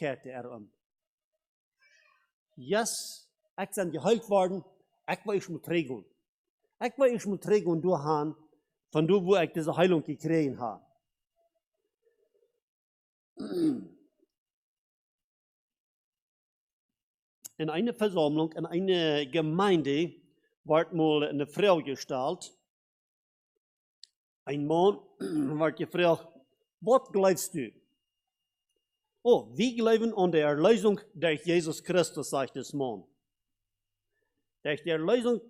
kehrte om. Yes, ik ben geheilt worden, ik wil iets moet regelen. Ik wil iets moet regelen doorgaan, van daar wo ik deze Heilung gekregen habe. In einer Versammlung, in einer Gemeinde, wird mal eine Frau gestellt. Ein Mann wird gefragt, was glaubst du? Oh, wir glauben an die Erlösung durch Jesus Christus, sagt das Mann. Durch die Erlösung,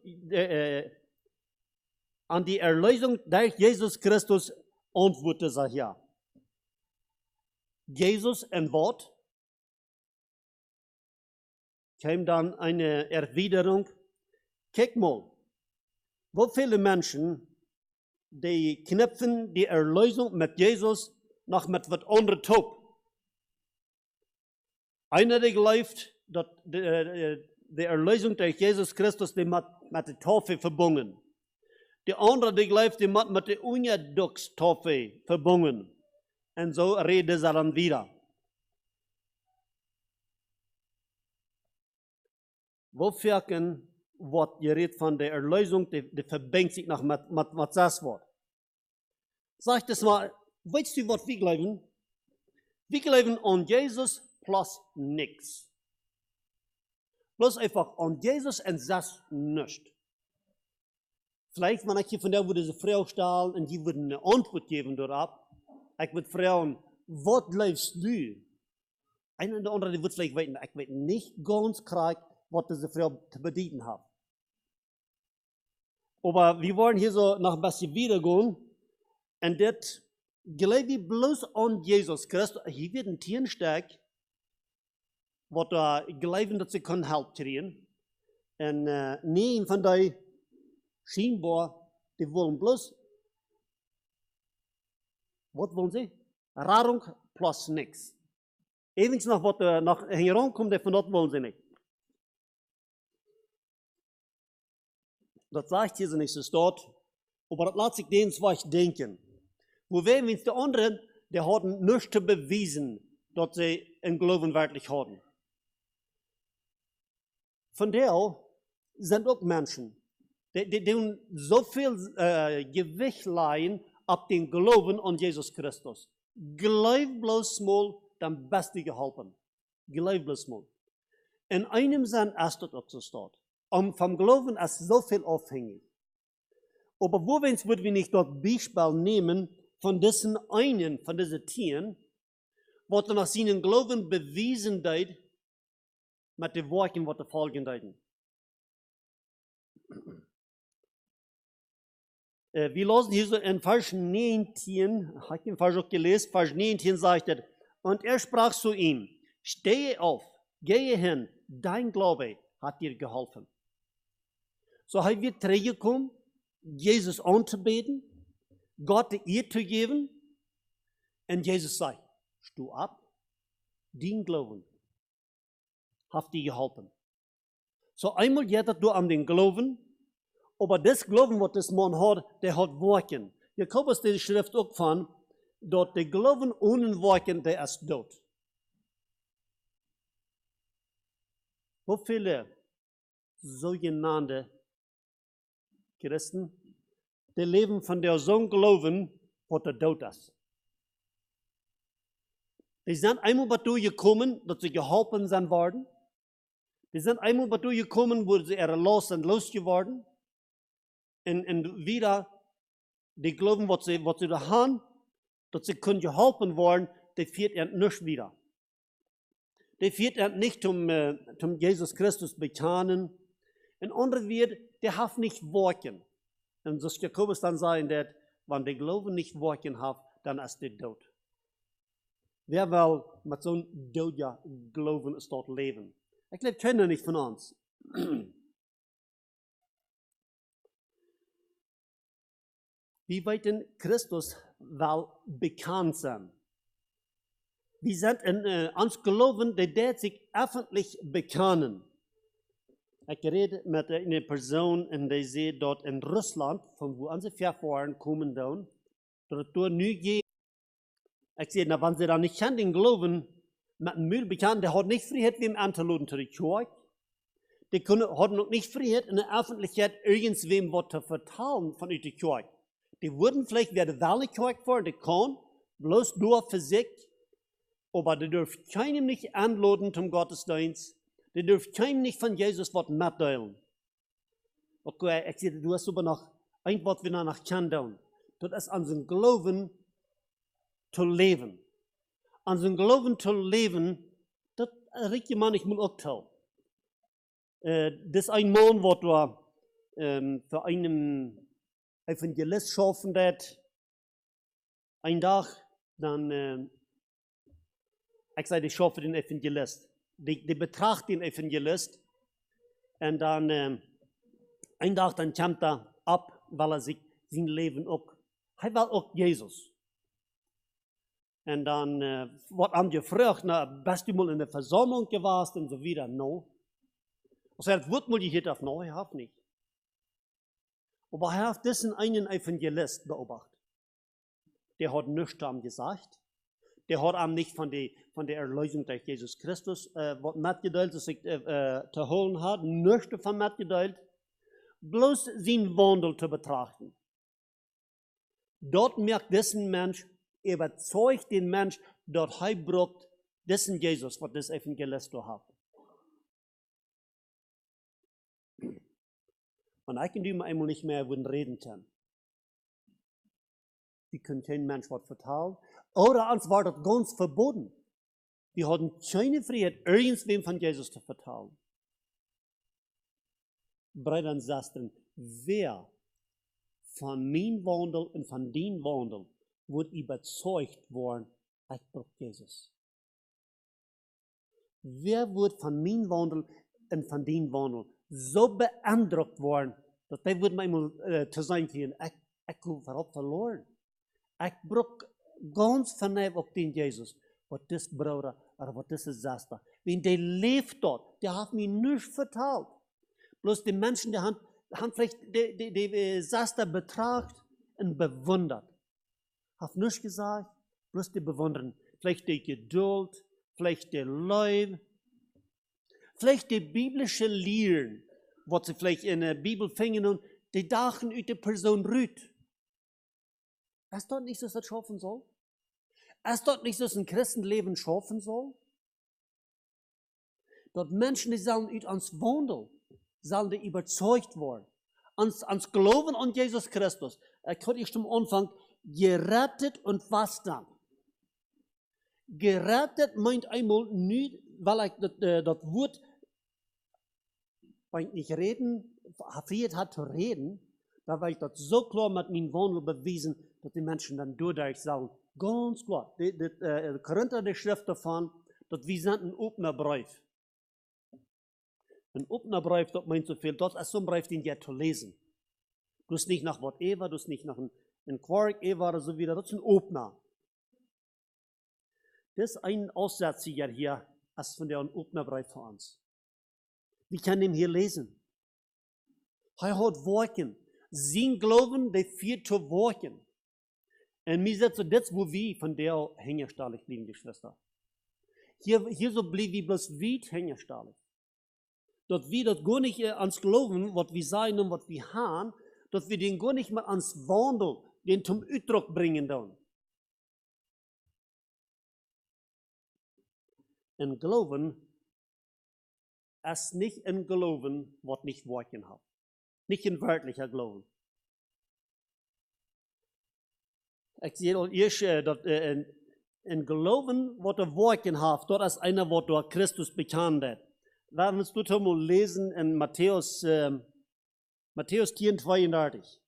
an die Erlösung durch Jesus Christus antwortet er ja. Jesus ein Wort, kam dann eine Erwiderung. Guck mal, wo viele Menschen, die knüpfen die Erlösung mit Jesus noch mit was anderem top. Einer, der glaubt, dass die Erlösung durch Jesus Christus die mit der Taufe verbunden. Der andere, der glaubt, die mit der Ungeduckstaufe verbunden. Und so reden sie dann wieder. Wo wirken, was geredet von der Erlösung, die verbindet sich noch mit das Wort. Sag das mal, weißt du, was wir glauben? Wir glauben an Jesus plus nichts. Bloß einfach an Jesus und das nicht. Vielleicht, wenn ich hier von der wo diese Frau stelle und die würden eine Antwort geben darauf, ich würde fragen, was glaubst du? Einer oder andere wird vielleicht wissen, ich weiß nicht ganz klar, was diese Frau zu bedienen hat. Aber wir wollen hier so noch ein bisschen wiedergehen. Und das glaube ich bloß an Jesus Christus. Hier wird ein Tier stark, was da glauben, dass sie können Help kriegen. Und nie von die scheinbar, die wollen bloß, was wollen sie? Radung plus nichts. Eventuell noch was nach herankommt, von dort wollen sie nicht. Das sagt hier so nicht so dort, aber das lässt sich denen zwar denken. Wo wenn die anderen, die hatten nichts zu beweisen, dass sie im Glauben wirklich hatten. Von der sind auch Menschen, die so viel Gewicht leihen auf den Glauben an Jesus Christus. Glaub bloß mal, dann bist du geholfen. Glaub bloß mal. In einem Sinn ist das auch so dort. Vom Glauben ist so viel abhängig. Aber wo würden wir nicht dort Beispiel nehmen von diesen einen, von diesen Tieren, was nach seinen Glauben bewiesen hat, mit den Worten, was folgen deuten. Wir lesen hier so in Vers 19, habe ich den Vers auch gelesen, Vers 19 sagt er, und er sprach zu ihm, stehe auf, gehe hin, dein Glaube hat dir geholfen. So haben wir zurückgekommen, Jesus anzubeten, Gott die Ehre zu geben, und Jesus sagt, steh ab, dein Glauben hat dir geholfen. So einmal geht es an den Glauben, aber das Glauben, was das Mann hat, der hat Worten. Jakobus die Schrift auch von, dass der Glauben ohne Worten, der ist tot. Wo viele sogenannte Christen, die leben von der so Glauben, was der tot ist. Die sind einmal dazu gekommen, dass sie geholfen sind worden. Die sind einmal dazu gekommen, wo sie losgeworden. Und wieder, die glauben, was sie da haben, dass sie können geholfen werden, die führt nicht wieder. Die führt nicht zum Jesus Christus bekennen. In anderen wird, der hat nicht Worten. Und das Jakobus dann sagen, dass, wenn der Glauben nicht Worten hat, dann ist der tot. Wer will mit so einem toten Glauben dort leben? Ich glaube, keiner nicht von uns. Wir wollen Christus will bekannt sein. Wir sind uns Glauben, der sich öffentlich bekennen. Ich rede mit einer Person, und die sieht dort in Russland, von wo unsere Vorfahren kommen, dort nie gehen. Ich sehe, wenn sie da nicht an den Glauben, met een muur bekend, die had niet vrijheid wie hem aan te laden tot de kerk. Die hadden ook niet vrijheid in de Öffentlichkeit irgendwem wat te vertalen vanuit de kerk. Die würden vielleicht weer wel de kerk voor, die kan, bloß door für sich, aber die dürfen keinem nicht anladen zum Gottesdienst. Die dürfen keinem nicht von Jesus was mitteilen. Okay, ich sehe, du hast aber noch ein Wort, wir noch kennen. Das ist an seinem Glauben zu leben. An seinem Glauben zu leben, das riecht man nicht mal auch tun. Das ist ein Mann, der für einen Evangelist schaffen wird. Ein Tag, dann, ich sage, ich schaffe den Evangelist. Die betracht den Evangelist. Und dann, ein Tag, dann kommt er ab, weil er sich sein Leben auch, er will auch Jesus. Und dann wird ihm gefragt, na, bist du mal in der Versammlung gewesen und so wieder? No. Er sagt, wird mal gehört auf? No, ich habe nicht. Aber er hat diesen einen Evangelist beobachtet. Der hat nichts am gesagt. Der hat ihm nicht von der Erlösung durch Jesus Christus was mitgeteilt, was sich zu holen hat. Nichts davon mitgeteilt. Bloß sein Wandel zu betrachten. Dort merkt diesen Mensch, überzeugt den Mensch, dass er braucht diesen Jesus, was das Evangelist hat. Und ich kann dir einmal nicht mehr reden können. Wir können kein Mensch was vertellen. Oder uns war das ganz verboten. Wir hatten keine Freiheit, irgendwem von Jesus zu vertellen. Brüder und Schwestern, wer von meinem Wandel und von deinem Wandel wird überzeugt worden, ich brauche Jesus? Wer wird von meinem Wandel und von deinem Wandel so beeindruckt worden, dass der wird manchmal zu sein können, ich habe verloren. Ich brauche ganz verneuert auf den Jesus, was das Bruder oder was das Schwester. Wenn der lebt dort, der hat mir nichts vertraut. Bloß die Menschen, die haben vielleicht die Schwester betrachtet und bewundert. Hat nichts gesagt, bloß die bewundern. Vielleicht die Geduld, vielleicht der Leib, vielleicht die biblische Lehren, was sie vielleicht in der Bibel fingen und die dachten über die Person Rüth. Ist dort nicht, dass das schaffen soll? Ist dort nicht, dass ein Christenleben schaffen soll? Dort Menschen, die sollen über uns wandeln, sollen die überzeugt werden. Ans Glauben an Jesus Christus. Ich zum Anfang, gerettet und was dann? Gerettet meint einmal nicht, weil ich das Wort, weil ich nicht reden, Freiheit hat zu reden, da war ich das so klar mit meinem Wandel bewiesen, dass die Menschen dann dadurch sagen, ganz klar, die Korinther, die Schrift davon, dass wir sind ein offener Brief. Ein offener Brief, das meint so viel, das ist so ein Brief, den ihr zu lesen. Du hast nicht nach whatever, du hast nicht nach einem Quark, Eva oder so wieder, das ist ein offener. Das ist ein Aussatz hier, als von der ein offener Brief für uns. Wir können ihn hier lesen. Er hat Worten. Sein Glauben, der führt zu Worten. Und mir sagt so, das, wo wir von der hängerstahlig liegen, die Schwester. Hier so blieb wie bloß weit hängerstahlig. Dass wir das gar nicht ans Glauben, was wir sein und was wir haben, dass wir den gar nicht mal ans Wandel, den zum Ausdruck bringen dann. Ein Glauben ist nicht ein Glauben, was nicht Worten hat. Nicht ein wörtlicher Glauben. Ich sehe auch hier, dass ein Glauben, was der Worten hat, dort ist einer, was durch Christus bekannt wird. Lass uns das mal lesen in Matthäus 10, 32.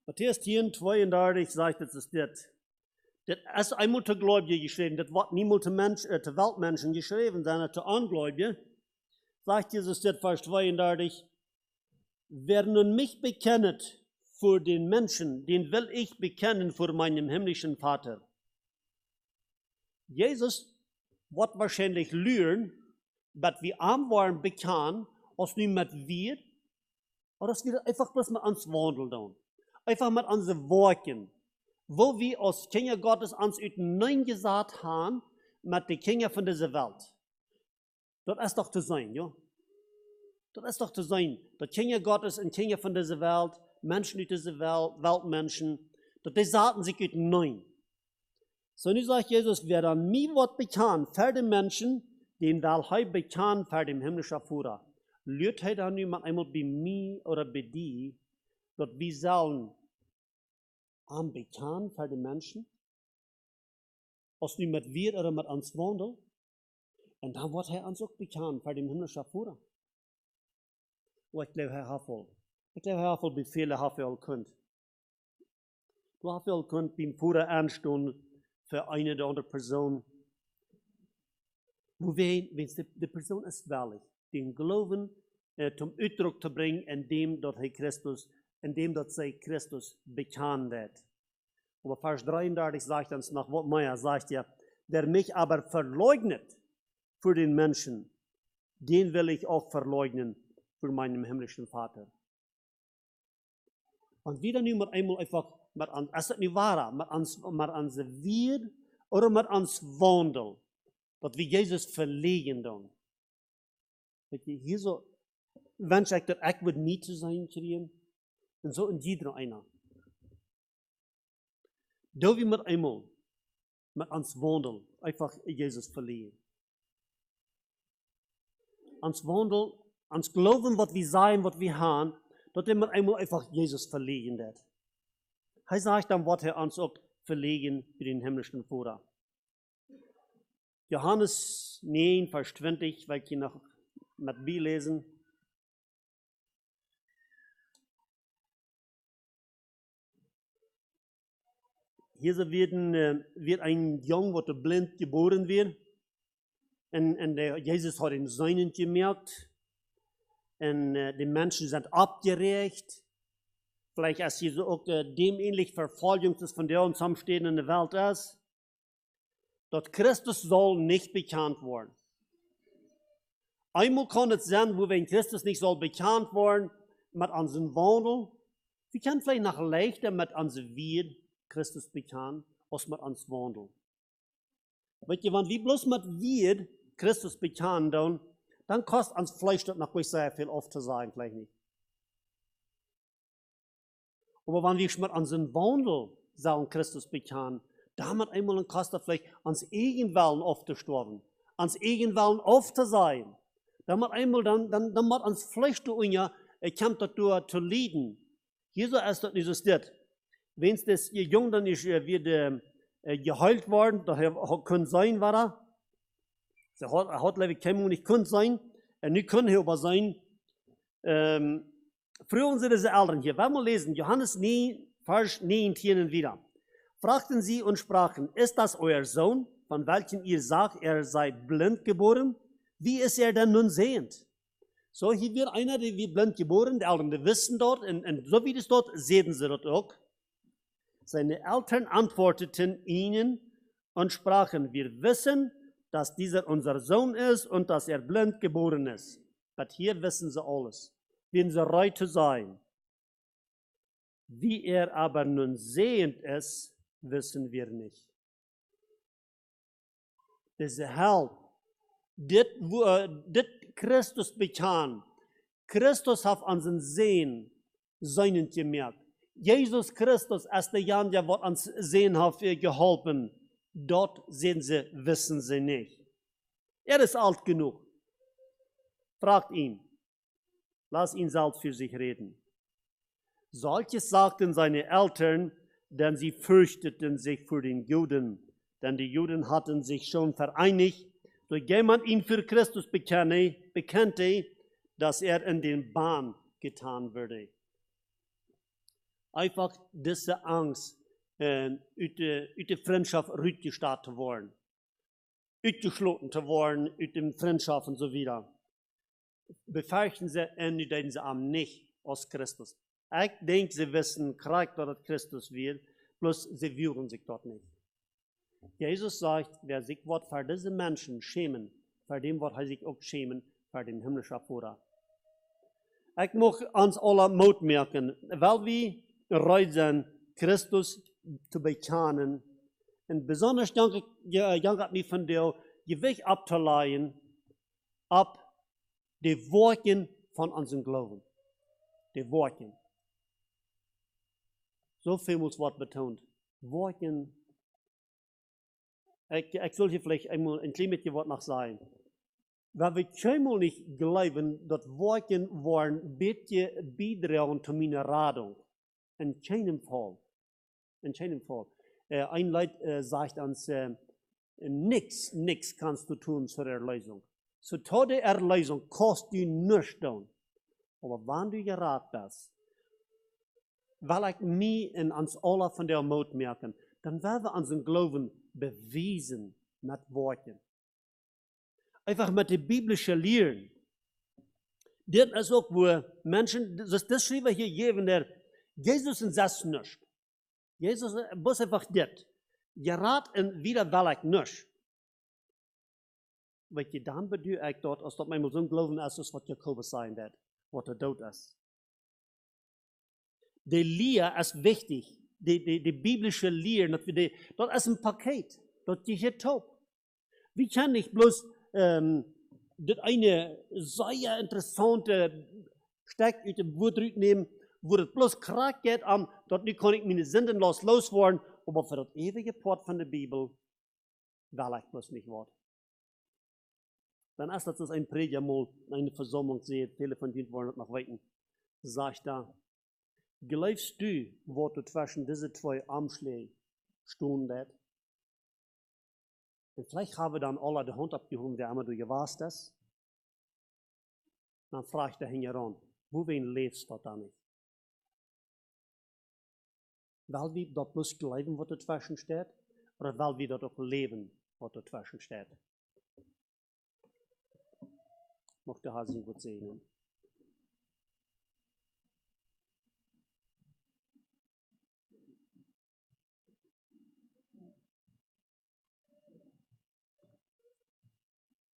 Matthäus 10, 32 sagt, das ist das. Das ist einmal zu Gläubigen geschrieben, das wird niemals zu Weltmenschen geschrieben, sondern zu Ungläubigen. Sagt Jesus das, Vers 32, wer nun mich bekennet vor den Menschen, den will ich bekennen vor meinem himmlischen Vater. Jesus wird wahrscheinlich lernen, dass wir arm waren bekannt, als nicht mit wir, Aber dass wir einfach bloß mit uns wandeln. Einfach mit uns walken. Wo wir als Kinder Gottes uns hineingesagt haben, mit den Kindern von dieser Welt. Das ist doch zu sein, ja? Das ist doch zu sein. Die Kinder Gottes und Kinder von dieser Welt, Menschen in dieser Welt, Weltmenschen, dass die sagten sich hinein. So nun sagt Jesus, wer an mir wird bekannt für die Menschen, den will er bekannt für den himmlischen Vater. Lügt er dann niemand einmal bei mir oder bei dir, dass wir sollen bekannt für die Menschen, als nicht mit wir oder mit uns wandeln, und dann wird er uns auch bekannt für den himmlischen Vater. Und ich glaube, Herr Haffel, wie viele Haffel könnt. Du Haffel könnt beim Vater anstehen für eine oder andere Person, wo wenn die Person ist willig, den Glauben zum Ausdruck zu bringen, indem sie Christus bekannt wird. Aber Vers 33 sagt uns nach Wortmeier, sagt ja, der mich aber verleugnet für den Menschen, den will ich auch verleugnen für meinen himmlischen Vater. Und wieder nur einmal einfach mit uns, es ist nicht wahr, mit uns wird oder mit uns wandelt, dass wir Jesus verlegen dann. Hier so, wenn ich das, ich würde nie zu sein kriegen, und so in jeder einer. Da wir mit einmal mit uns wandeln, einfach Jesus verlegen. Uns wandeln, uns glauben, was wir sein, was wir haben, dass wir mit einmal einfach Jesus verlegen wird. Er sagt dann, was er uns auch verlegen für den himmlischen Vater. Johannes 9, Vers 20, weil ich hier noch mit B lesen. Hier so wird ein Junge, der blind geboren wird. Und Jesus hat den Seinen gemerkt. Und die Menschen sind abgeregt. Vielleicht als Jesus auch dem ähnlich Verfolgung ist, von der uns zusammenstehen in der Welt ist. Dass Christus soll nicht bekannt werden. Einmal kann es sein, wo wenn Christus nicht soll bekannt werden, mit unserem Wandel, wir können vielleicht noch leichter mit unserem Wird Christus bekannt, als mit uns Wandel. Weil wenn wir bloß mit Wird Christus bekannt, dann kostet uns vielleicht das noch sehr viel oft zu sagen, vielleicht nicht. Aber wenn wir mit unserem Wandel sagen, Christus bekannt, damit einmal ein kostet vielleicht ans Eigenwillen aufzustorben, ans Eigenwillen aufzusehen. Damit einmal dann mit uns vielleicht kommt das zu leiden. Hier so ist das nicht so steht. Wenn es das Jung dann nicht wird geheilt worden, daher können sein, war er. Er hat leider kein nicht können sein, nicht können hier aber sein. Früher sind diese Eltern hier, wenn wir lesen, Johannes 9, Vers 19 wieder. Fragten sie und sprachen, ist das euer Sohn, von welchem ihr sagt, er sei blind geboren? Wie ist er denn nun sehend? So, hier wird einer, der wird blind geboren, die Eltern, die wissen dort, und so wie das dort, sehen sie dort auch. Seine Eltern antworteten ihnen und sprachen, wir wissen, dass dieser unser Sohn ist und dass er blind geboren ist. Aber hier wissen sie alles, wie sie reut zu sein. Wie er aber nun sehend ist, wissen wir nicht. Diese Held, dit Christus bekannt. Christus hat unseren Sehen seinen gemerkt. Jesus Christus ist der Jan, der wird uns sehen hat geholfen. Dort sehen sie, wissen sie nicht. Er ist alt genug. Fragt ihn. Lass ihn selbst für sich reden. Solches sagten seine Eltern, denn sie fürchteten sich für den Juden. Denn die Juden hatten sich schon vereinigt, so jemand ihn für Christus bekannte, dass er in den Bann getan würde. Einfach diese Angst, uit der Freundschaft rausgestartet zu werden, ausgeschlossen zu werden, aus der Freundschaft und so wieder. Befürchten sie, entdecken sie am nicht aus Christus. Ich denke, sie wissen, dass das Christus wird, bloß sie fühlen sich dort nicht. Jesus sagt, wer sich wird für diese Menschen schämen, für den wird er sich auch schämen, für den himmlischen Vater. Ich möchte uns alle Mut merken, weil wir reisen, Christus zu bekennen. Und besonders danke ich mir von dir, Gewicht abzuleihen, ab die Worten von unserem Glauben. Die Worten. So viel muss Wort betont. Worten. Ich soll hier vielleicht einmal ein kleines Wort noch sagen. Weil wir keinmal nicht glauben, dass Worten waren bitte beitragen zu meiner Radung. In keinem Fall. In keinem Fall. Ein Leid sagt uns, nichts kannst du tun zur Erlösung. So tolle Erlösung kostet dir nichts tun. Aber wenn du geraten bist, weil ich mich und uns alle von der Mut merken, dann werden wir unseren Glauben bewiesen mit Worten. Einfach mit der biblischen Lehren. Das ist auch, wo Menschen, das schreiben wir hier jeden, der Jesus und das nicht. Jesus muss einfach das. Gerät und wieder will ich nicht. Weil je dann bedeutet ich dort, als dass mein so ein Glauben ist, was Jakobus sagen wird, was der Tod ist. Die Lehre ist wichtig. Die biblische Lehre, das ist ein Paket. Das gehört top. Wir können nicht bloß das eine sehr interessante Stück aus dem Wort nehmen, wo das bloß Kraft geht an, dort nicht kann ich meine Sünden loswerden, aber für das ewige Wort von der Bibel will ich bloß nicht Wort. Dann ist das ein Prediger mal in einer Versammlung sieht, viele von denen wollen das noch weiten, sagt da, glaubst du, wo du zwischen diese zwei Armschläge stehen wird? Und vielleicht haben wir dann alle die Hand abgehoben, wer immer du gewarst hast. Dann fragt der Hingeran, wo wen lebst du da nicht? Weil wir dort bloß glauben, was dazwischen steht, oder weil wir dort auch leben, was dazwischen steht? Mochte der Herr sie gut segnen.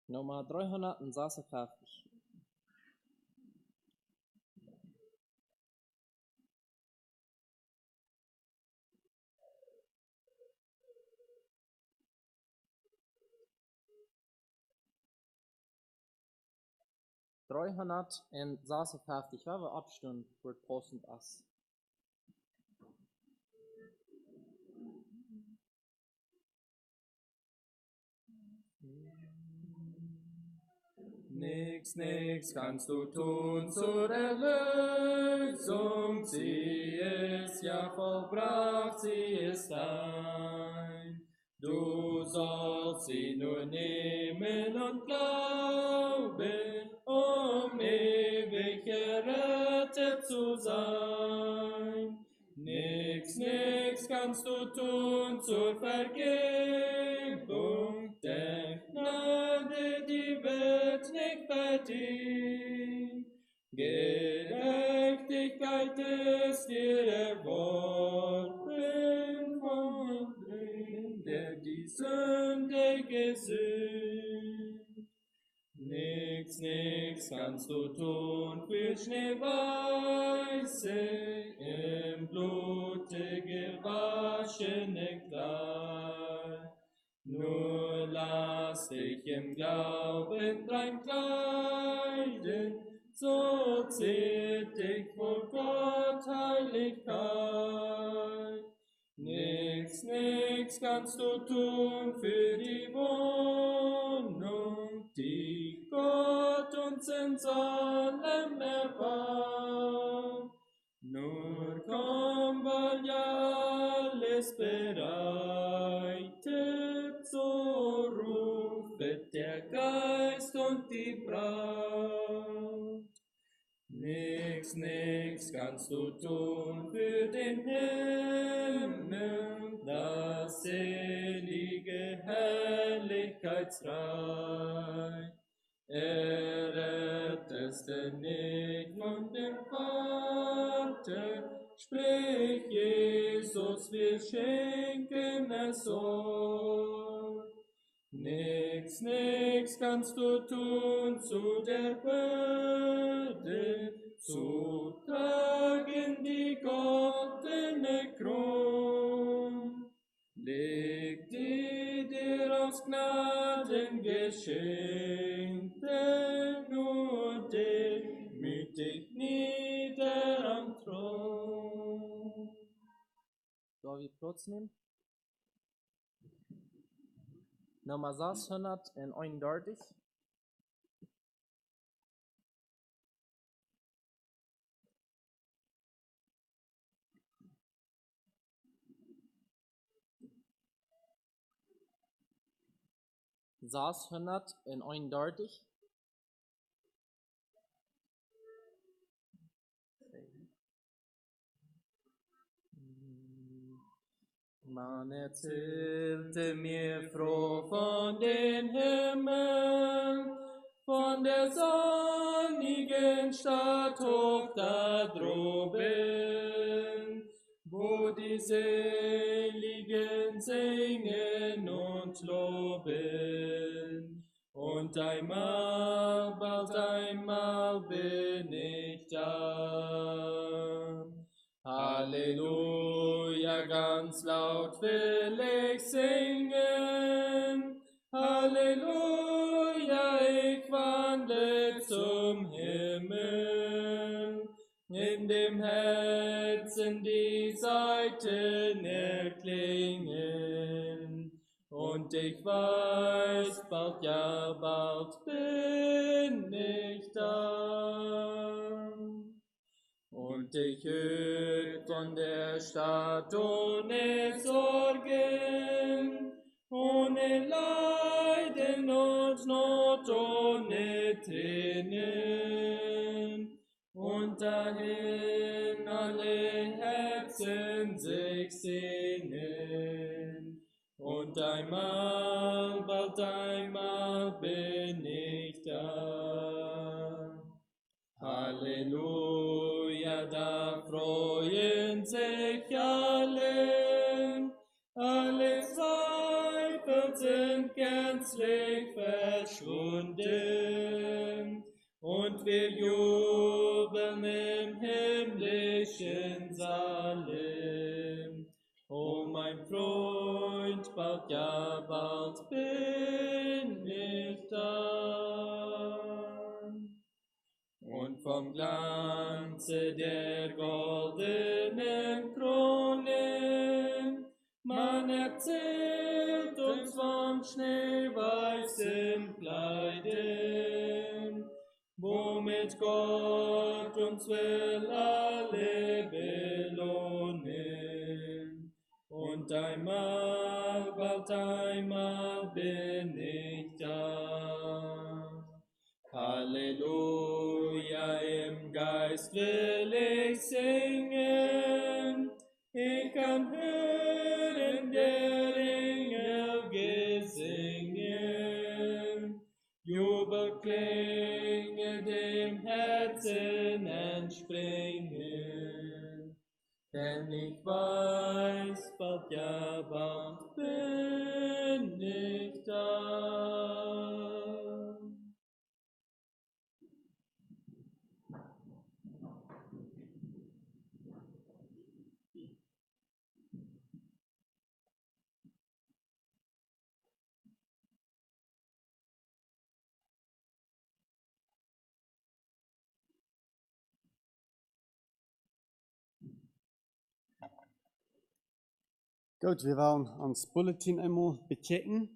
Nummer 356. En 56, waar we opstonden voor het passend as. Nix kannst du tun zur Erlösung, sie ist ja vollbracht, sie ist dein. Du sollst sie nur nehmen und glauben, um ewig gerettet zu sein. Nix kannst du tun zur Vergebung, denn Gnade, die wird nicht verdient. Gerechtigkeit ist dir erworben von dem, der die Sünde gesühnt. Nix kannst du tun für schneeweiße, im Blute gewaschene Kleid. Nur lass dich im Glauben rein kleiden, so zählt dich vor Gott Heiligkeit. Nix kannst du tun für die Wohnung, die Gott uns in allem erbaut. Nur komm, weil ja alles bereitet, so rufet der Geist und die Braut. Nix kannst du tun für den Himmel, das selige Herrlichkeitsreich. Rettest du nicht von dem Vater, sprich Jesus, wir schenken es euch. Nix kannst du tun zu der Bürde, zu tragen die goldene Kron. Leg die dir aus Gnaden geschenkte nur demütig nieder am Thron. Sollen wir Platz nehmen? Nummer 631. Saß 131. Man erzählte mir froh von den Himmeln, von der sonnigen Stadt hoch da droben, wo die Seligen singen und loben. Und einmal, bald einmal bin ich da. Halleluja, ganz laut will ich singen. Halleluja, ich wandle zum Himmel. In dem Herzen die Saiten erklingen. Und ich weiß, bald, ja bald bin ich da. Und ich hört von der Stadt ohne Sorgen, ohne Leiden und Not, ohne Tränen. Und dahin alle Herzen sich sehnen. Und einmal, bald einmal bin ich da. Halleluja, da freuen sich alle, alle Zweifel sind gänzlich verschwunden, und wir jubeln im himmlischen Saale. O mein Freund, bald, ja bald bin ich da. Und vom Glanze der goldenen Krone, man erzählt uns von schneeweißem Kleide, womit Gott uns will alle belohnen. Und einmal, bald einmal bin ich da. Halleluja, im Geist will ich singen, ich kann hören der Engel Gesinge, Jubelklänge dem Herzen entspringen, denn ich weiß, bald, ja bald bin ich da. Gut, wir wollen uns Bulletin einmal bechecken.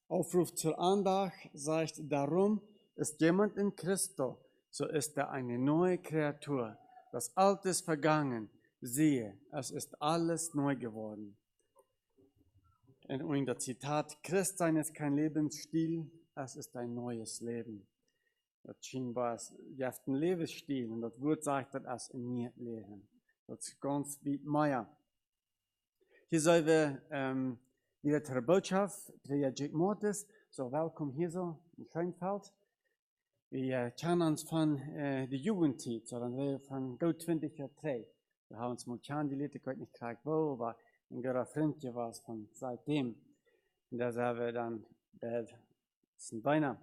Aufruf zur Andacht sagt, darum ist jemand in Christo, so ist er eine neue Kreatur. Das Alte ist vergangen, siehe, es ist alles neu geworden. Und das Zitat, Christsein ist kein Lebensstil, es ist ein neues Leben. Das scheinbar ist ein Lebensstil und das Wort sagt, dass in mir leben. Das ist ganz wie Meier. Hier sollen wir wieder zur Botschaft, der Jack Mortis, so willkommen hier so in Scheinfeld. Wir kennen uns von der Jugendzeit, so dann wir von gut 20 Jahren 3. Wir haben uns mal kennen, die Leute, ich weiß nicht gerade wo, aber ein guter Freund war es von seitdem. Und da sind wir dann, das sind beinahe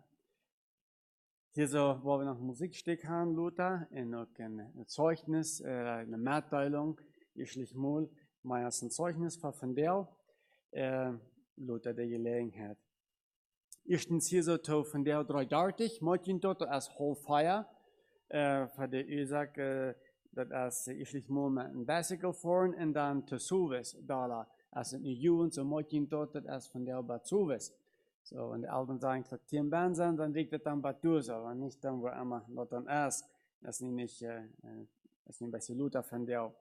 Hier so, wo wir noch ein Musikstück haben, Luther, und auch ein Zeugnis, eine Mitteilung, ich mal, meist ein Zeugnis von der, Luther der Gelegenheit. Erstens hier so, von der 3:30, morgen dort als Whole Fire, für die Isaac, das ich mal mit einem Bicycle fahren und dann zu Suvis, da, als in Jugend, so morgen dort als von der bei Suvis. So, wenn die Eltern sagen, dass die im Band sind, dann liegt das dann bei Dose, aber nicht dann, wo immer dort dann ist. Das ist nicht ein bisschen Luther von der.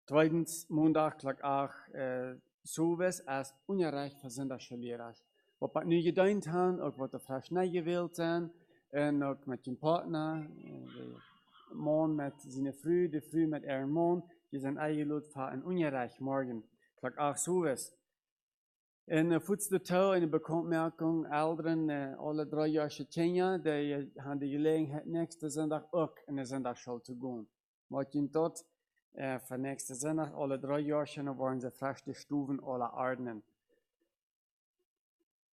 Zweitens, Montag, Tag 8, sowas als ungerecht für Sünderschulierer. Was wir nicht gedacht haben, auch was wir vielleicht nicht gewählt sind, und auch mit dem Partner, der Mann mit seiner Frau, die Frau mit ihrem Mann, die sind eingeladen für ein ungerecht morgen. Tag 8, sowas. En voetste touw in de bekendmerking, Elderen, alle 3 jaar Kenia, die haben die Gelegenheit, nächste Sonntag auch in de Sonntagsschool zu gehen. Martin tot, für nächste Sonntag, alle 3 Jahre, waren sie feste Stufen alle ordnen.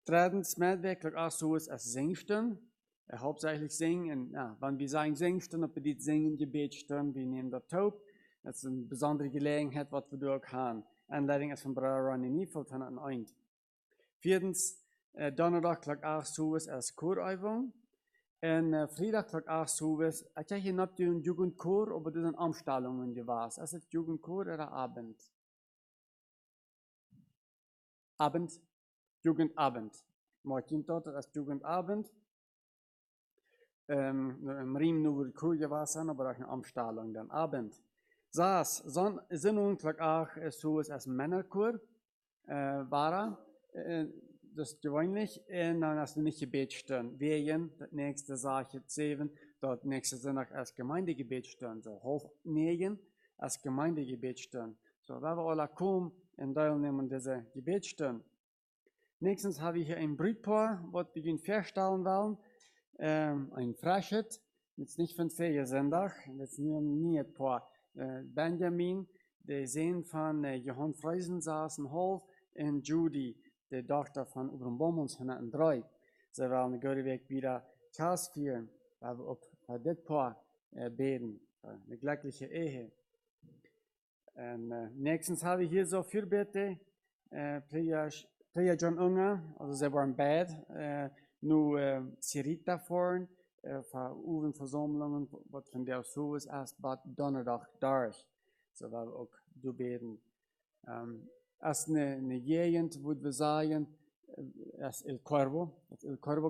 Drittens, medwerkelijk auch so ist als Singstunden, hauptsächlich singen, ja, wenn wir sagen Singstunden, ob wir die singen, Gebetsstunden, wir nehmen das Taub, das ist eine besondere Gelegenheit, was wir dort haben. Anleiding ist von Bruder Ronnie Niefeld von an Eind. Viertens, Donnerdag klag 8 sowas als Chorübung. En Freitag klag 8 sowas, ich habe hier nicht einen Jugendchor, aber das sind Anstellungen gewesen. Ist es Jugendchor oder Abend? Abend? Jugendabend. Martin dort als Jugendabend. Im Riem nur Chor gewesen, aber auch eine Anstellung dann Abend. Saas, Sinnung klag 8 sowas als Männerchor, war das ist gewöhnlich, und dann hast du nicht Gebetsstunden. Wegen, das nächste Sache 7, dort nächste Sonntag als Gemeindegebetsstunden. So, Hof 9 als Gemeindegebetsstunden. So, da wir alle kommen und teilnehmen diese Gebetsstunden. Nächstens habe ich hier ein Brutpaar, was wir feststellen wollen. Ein Freschet, jetzt nicht von Feriensonntag, jetzt nie ein paar. Benjamin, der Sohn von Johann Freisen saß in Hof, und Judy, die Tochter von Ubram Bommels, 103. Sie wollen den Weg wieder Kass führen, weil wir auch für das Paar beten, eine glückliche Ehe. Und nächstens habe ich hier so Fürbitte, Priya John Unger, also sie waren bad, nur Sirita vorn, für Uwenversammlungen, was von der so ist, erst Bad Donnerdag durch. So weil wir auch du beten. Als eine Gegend, wo wir sagen, als El Corvo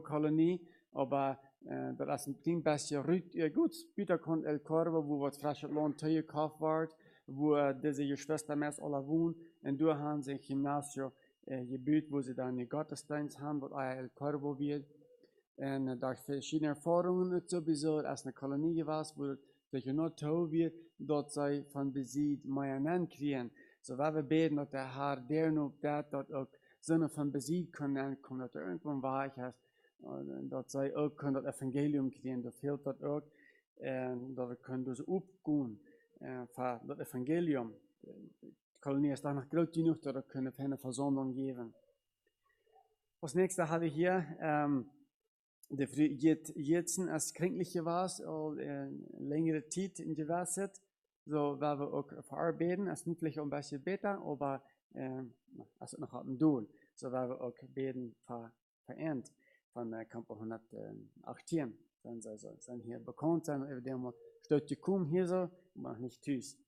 Kolonie, aber das ist ein klein bisschen gut, später kommt El Corvo, wo was frische Land gekauft wird, wo diese Geschwister meist alle wohnen, und da haben sie ein Gymnasium gebaut, wo sie dann einen Gottesdienst haben, was El Corvo wird. Und durch verschiedene Erfahrungen sowieso, als eine Kolonie gewesen, wo sich nur toll wird, dort sei von Besitz mehr kriegen. So, weil wir beten, dass der Herr, der nur dort auch Sinne von Besitz können, kommt, dass er irgendwann weich ist, und dort sei auch, können das Evangelium kriegen, da fehlt das auch, und da können das aufgehen, für das Evangelium. Die Kolonie ist danach groß genug, dass wir können für eine Versammlung geben. Als nächstes habe ich hier, der jetzt als Kränkliche war, längere Zeit in Gewässer. So, weil wir auch verarbeiten, es ist nicht vielleicht ein bisschen besser, aber es ist noch ein Doel. So, weil wir auch beten vereint von Campo 118. Dann sind hier bekannt sein, und wir mal stört die kommen hier so, aber nicht tüß.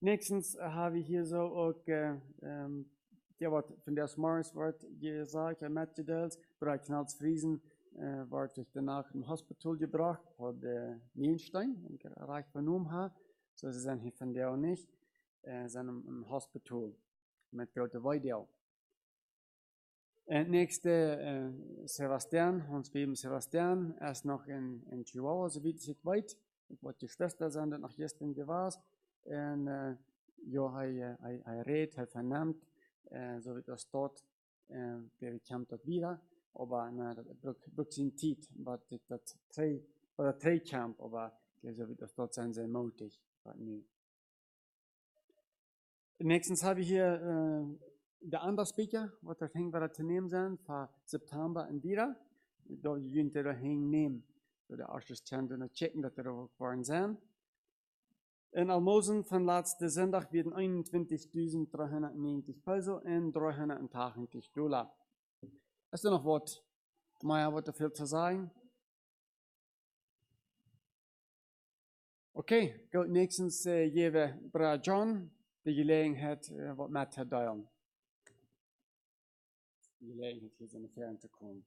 Nächstens habe ich hier so auch, ja, was von der Smars wird gesagt, mitgeteilt, bereits Knalls Friesen wird ich danach im Hospital gebracht, von der Nienstein, den ich reich vernommen habe. So, sie sind hier von der auch nicht, sind im Hospital mit großer Weidel. Nächste, Sebastian, Hans Beben Sebastian, er ist noch in Chihuahua, so wie ich weiß. Was die Schwester sind, noch gestern gewesen. Und ja, er redet, er vernimmt, so wie das dort, der kommt dort wieder. Aber nein, das braucht seine Zeit, was das drei kommt, aber so wie das dort sein, sehr mutig. Nächstens habe ich hier der andere Speaker, was das hängt, was zu nehmen sind, für September in wieder. da jünte da hinnehmen. So der Assistent und checken, dass er auch geworden sind. In Almosen von letzten Sonntag werden 21.390 Peso und $380. Ist da noch was? Maya, was dafür zu sagen? Okay, gut, nächstens gebe Bruder John die Gelegenheit, was mit zu teilen. Die Gelegenheit, hier in die Ferien zu kommen.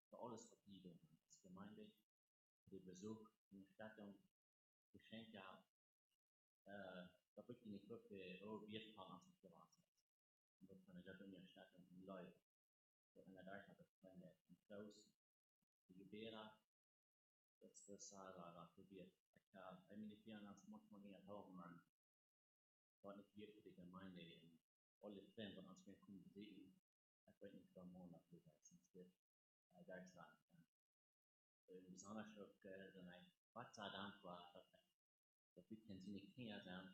Für alles, was die tun, als Gemeinde, für den Besuch in der Stadt und Geschenke, da wird die nicht wirklich wird von uns gewartet. Und das von der Stadt in der Stadt und die Leute, so in der Deutschland, das Freunde, und Klaus, die Gebärer, das wird Sarah probiert. Ich meine, die Firmen haben es manchmal nicht erlaubt, man war nicht hier für die Gemeinde und alle Freunde von uns kommen besiegen. Ich weiß nicht, warum man das sonst wird. Deutschland. Besonders auch, wenn ich Gott sei Dank war, dass wir können sie nicht Kinder sein.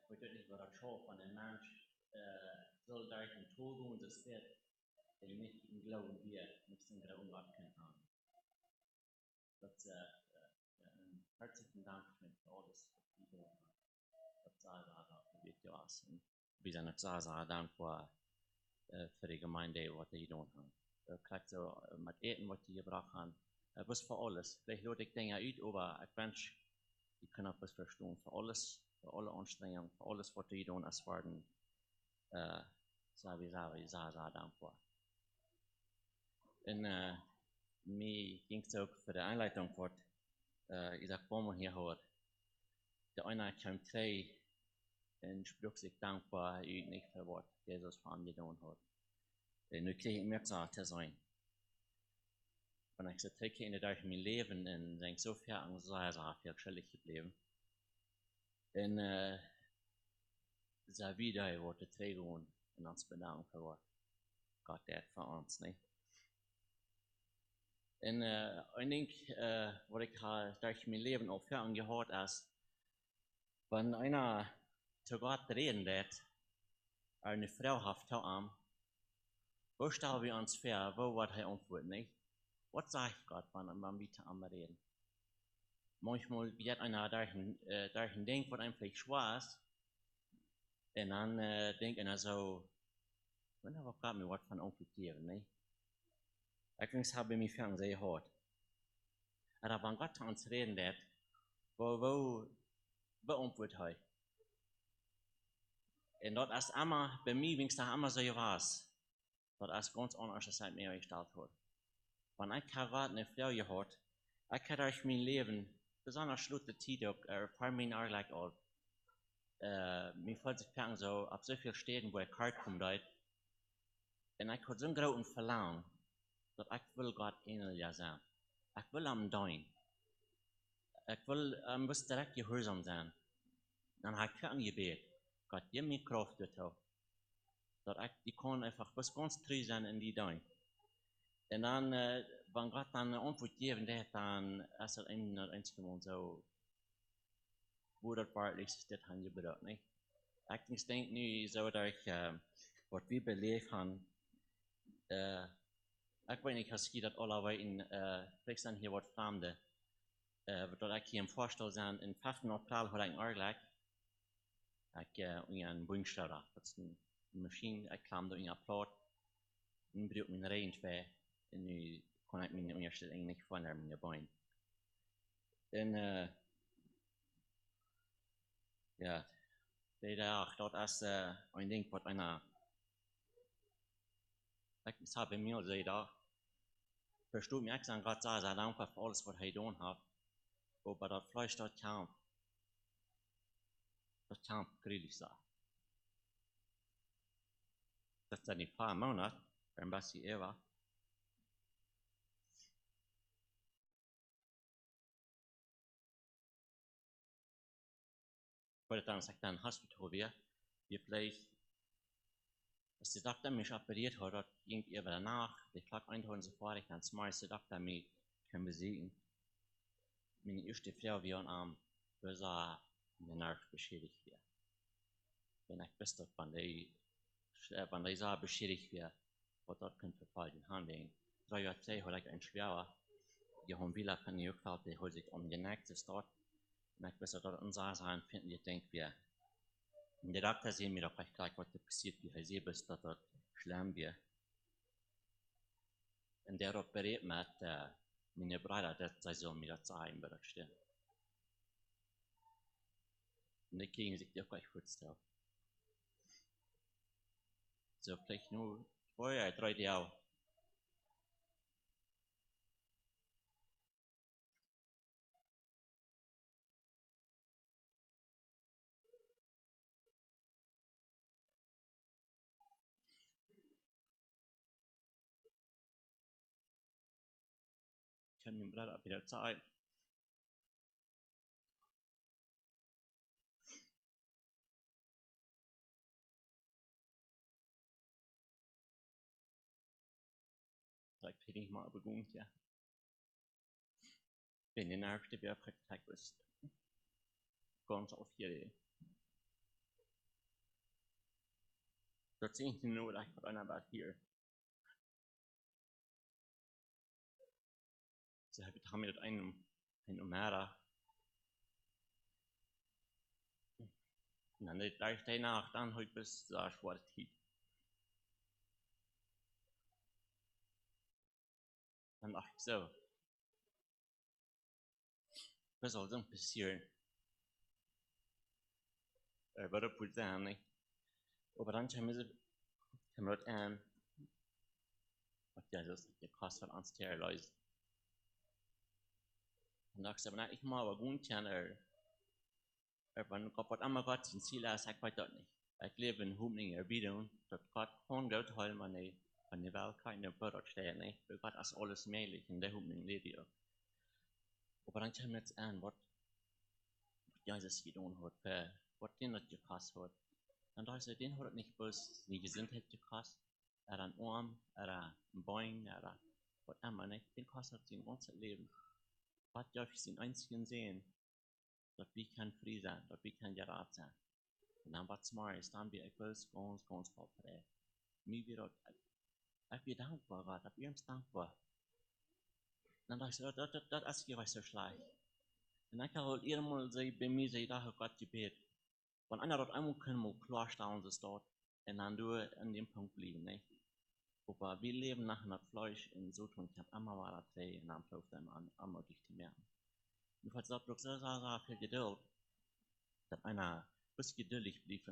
Ich weiß nicht, was das schon von einem Mensch soll durch den Tod und das wird, der nicht im Glauben wir, nicht im Glauben abkennen kann. Das herzlichen Dank für alles, was die tun. Das sei Dank, wird ja was. Wir sind auch sehr dankbar für die Gemeinde, was die tun haben. Krijgt zo met eten wat die gebracht haben. Was für alles. Vielleicht lade ich Dinge uit, aber ich wünsche, die können auch was verstehen. Für alles, für alle Anstrengungen, für alles, was die tun, es werden, sehr dankbar. Und mir ging es auch für die Einleitung fort. Ich sag, wo man hier hört, der eine kommt drei und spricht sich dankbar, nicht für was Jesus von mir getan hat. Nu kreeg ik meer te zijn. Wenn ich so trecke in durch mein Leben und denke, so viel an sehr verschiedentlich geblieben. Und so wieder wurde Trägung und uns bedanken für was Gott hat für uns, nicht? Und ich denke, was ich durch mein Leben auch viel angehört ist, wenn einer zu Gott reden wird, eine Frau hat am wo stellen wir uns vor, wo wird er antworten, nicht? Was sagt Gott, wenn wir zu ihm reden? Manchmal wird einer durch ein Ding, was einem vielleicht schwer ist, und dann denkt einer so, wenn er Gott mir was von amputieren, nicht? Ich habe ich mich für sehr hart. Aber wenn Gott zu uns reden wird, wo antwortet er? Und dort ist immer, bei mir, wenn es da immer so was, das ist ganz anders, als ich mir gestellt habe. Wenn ich eine Frau gehört, ich habe durch mein Leben, besonders schlutte Zeit, auch ein paar Minuten lang alt, mir fällt sich so, auf so vielen Städten, wo ich kalt komme, und ich habe so einen großen Verlangen, dass ich will Gott ähnlich sein. Ich will am Dein. Ich will muss direkt gehorsam sein. Dann habe ich ein Gebet. Gott, gib mir Kraft dazu. Dat ik kan einfach was ganz treu sein in die Dein. Und dann, wenn Gott dann eine Antwort geben wird, dann ist es eben nicht einmal so, wo das wahrlich ist, das haben wir bedeutet, nicht? Ich denke nu, so durch, was wir belebt haben, ich weiß nicht, was das alle weiten, vielleicht sind hier was Fremde, dass ich hier im Vorstell sein, in 5. April hat ich einen Argleich, ich einen Bundsteuer, das ist ein machine, ik kwam door in een plot, en broek mijn range weg, en nu kon ik mijn onderstelling niet van naar mijn bein. En ja, die dag, dat is een ding wat ik zou bij mij zeggen, verstoot me echt aan Gott zei, dankbaar voor alles wat hij gedaan heeft, maar dat Fleisch dat kan grillig zijn. Dat is een paar maanden, een beetje even. Voordat dan ik dan hospital weer, je blijft, als de dokter mich operiert hat, dat ging even danach, die klok einhouden so fort, ich dann smarts de dokter mich kan besiegen. Meine erste Frau wie an was mijn nerv beschädigt weer. Wenn ich best van die Sache beschädigt weer, wat dat kan verfallen handeln. 3 Jahre Zeit hat ich ein schwerer, die haben wieder von mir gefällt, die hat sich umgeneckt, das dort. Und ich weiß, dass unsere Sachen finden, die denkt wir. Und der Doktor sehen mir doch gleich, was da passiert, wie er sieht, dass das schlimm wird. Und der operiert mit meine Brüder, das soll mir das sagen, wie das stimmt. Und die kriegen sich doch gleich vorstellen. So, vielleicht nur 2 oder 3 Jahre. Ich kann meinen Bruder wieder zeigen. Sagt, hätte ich mal begonnen, ja. Wenn die nervste Bärfreitag ist, ganz auf jede. Dat sehe ich nur, dass ich einer war hier. So habe ich mit einem Umera. Und dann da ich danach dann heute bis da schwarz hielt. Dann dachte ich so, was soll denn passieren? Würde gut sein, nicht? Aber dann kam wir an, was ja das die Kosten an sterilisieren. Und da dachte ich, wenn ich mal aber gut kann, wenn Gott was immer Gott sein Ziel ist, ich weiß das nicht. Ich lebe in Hoffnung Erbietung, dass Gott kann Gott holen, wenn die Welt keine Produkt steht, nicht? Für Gott ist alles möglich, in der Hoffnung lebe ich. Aber dann kam jetzt an, was Jesus getan hat, was den das gekostet hat. Und da ist den hat nicht bloß die Gesundheit gekostet, ein Arm, ein Bein, was immer nicht, den kostet sein ganzes Leben. Was darf ich den einzigen sehen, dass wir kein Frieden sein, dass wir kein Gerät sein. Und dann was smart ist, dann bin ich ganz voll frei. Mir wird ich bin dankbar, Gott, ich bin uns dankbar. Dann dachte ich, das ist ja so schlecht. Und ich kann halt irgendwann sagen, bei mir sei da Gott gebet. Wenn einer dort einmal können, mal klarstellen, dass dort, und dann du an dem Punkt bleiben, nicht? Aber wir leben nach einem Fleisch in so tun, ich habe immer mal das Dreh, und dann läuft dann an, einmal durch die Meer. Und falls das doch so viel Geduld, dass einer bis geduldig bleibt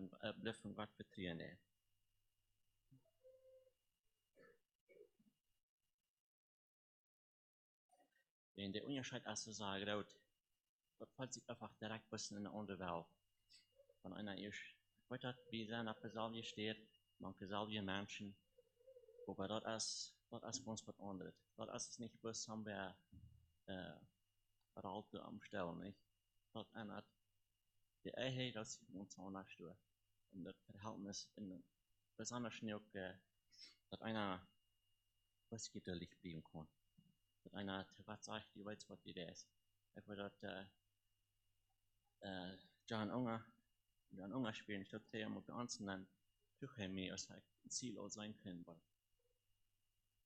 von Gott vertrauen, nicht? Wenn der Unterschied ist, so sagen, das fällt sich einfach direkt bis in eine andere Welt. Wenn einer ist, ich weiß nicht, wie sein auf der Salve steht, manche Salve Menschen, aber das ist ganz was anderes. Das ist nicht bloß, haben wir Ralte am Stellen, nicht? Das ändert die Einheit, das ist uns anders durch. Und das Verhältnis in besonders schnell, dass einer was geduldig bleiben kann. Dass einer was sagt, die weiß, was die ist. Ich weiß, dass John Unger spielen, ich glaube, der muss ganz dann durch mir als ein Ziel auch sein können, weil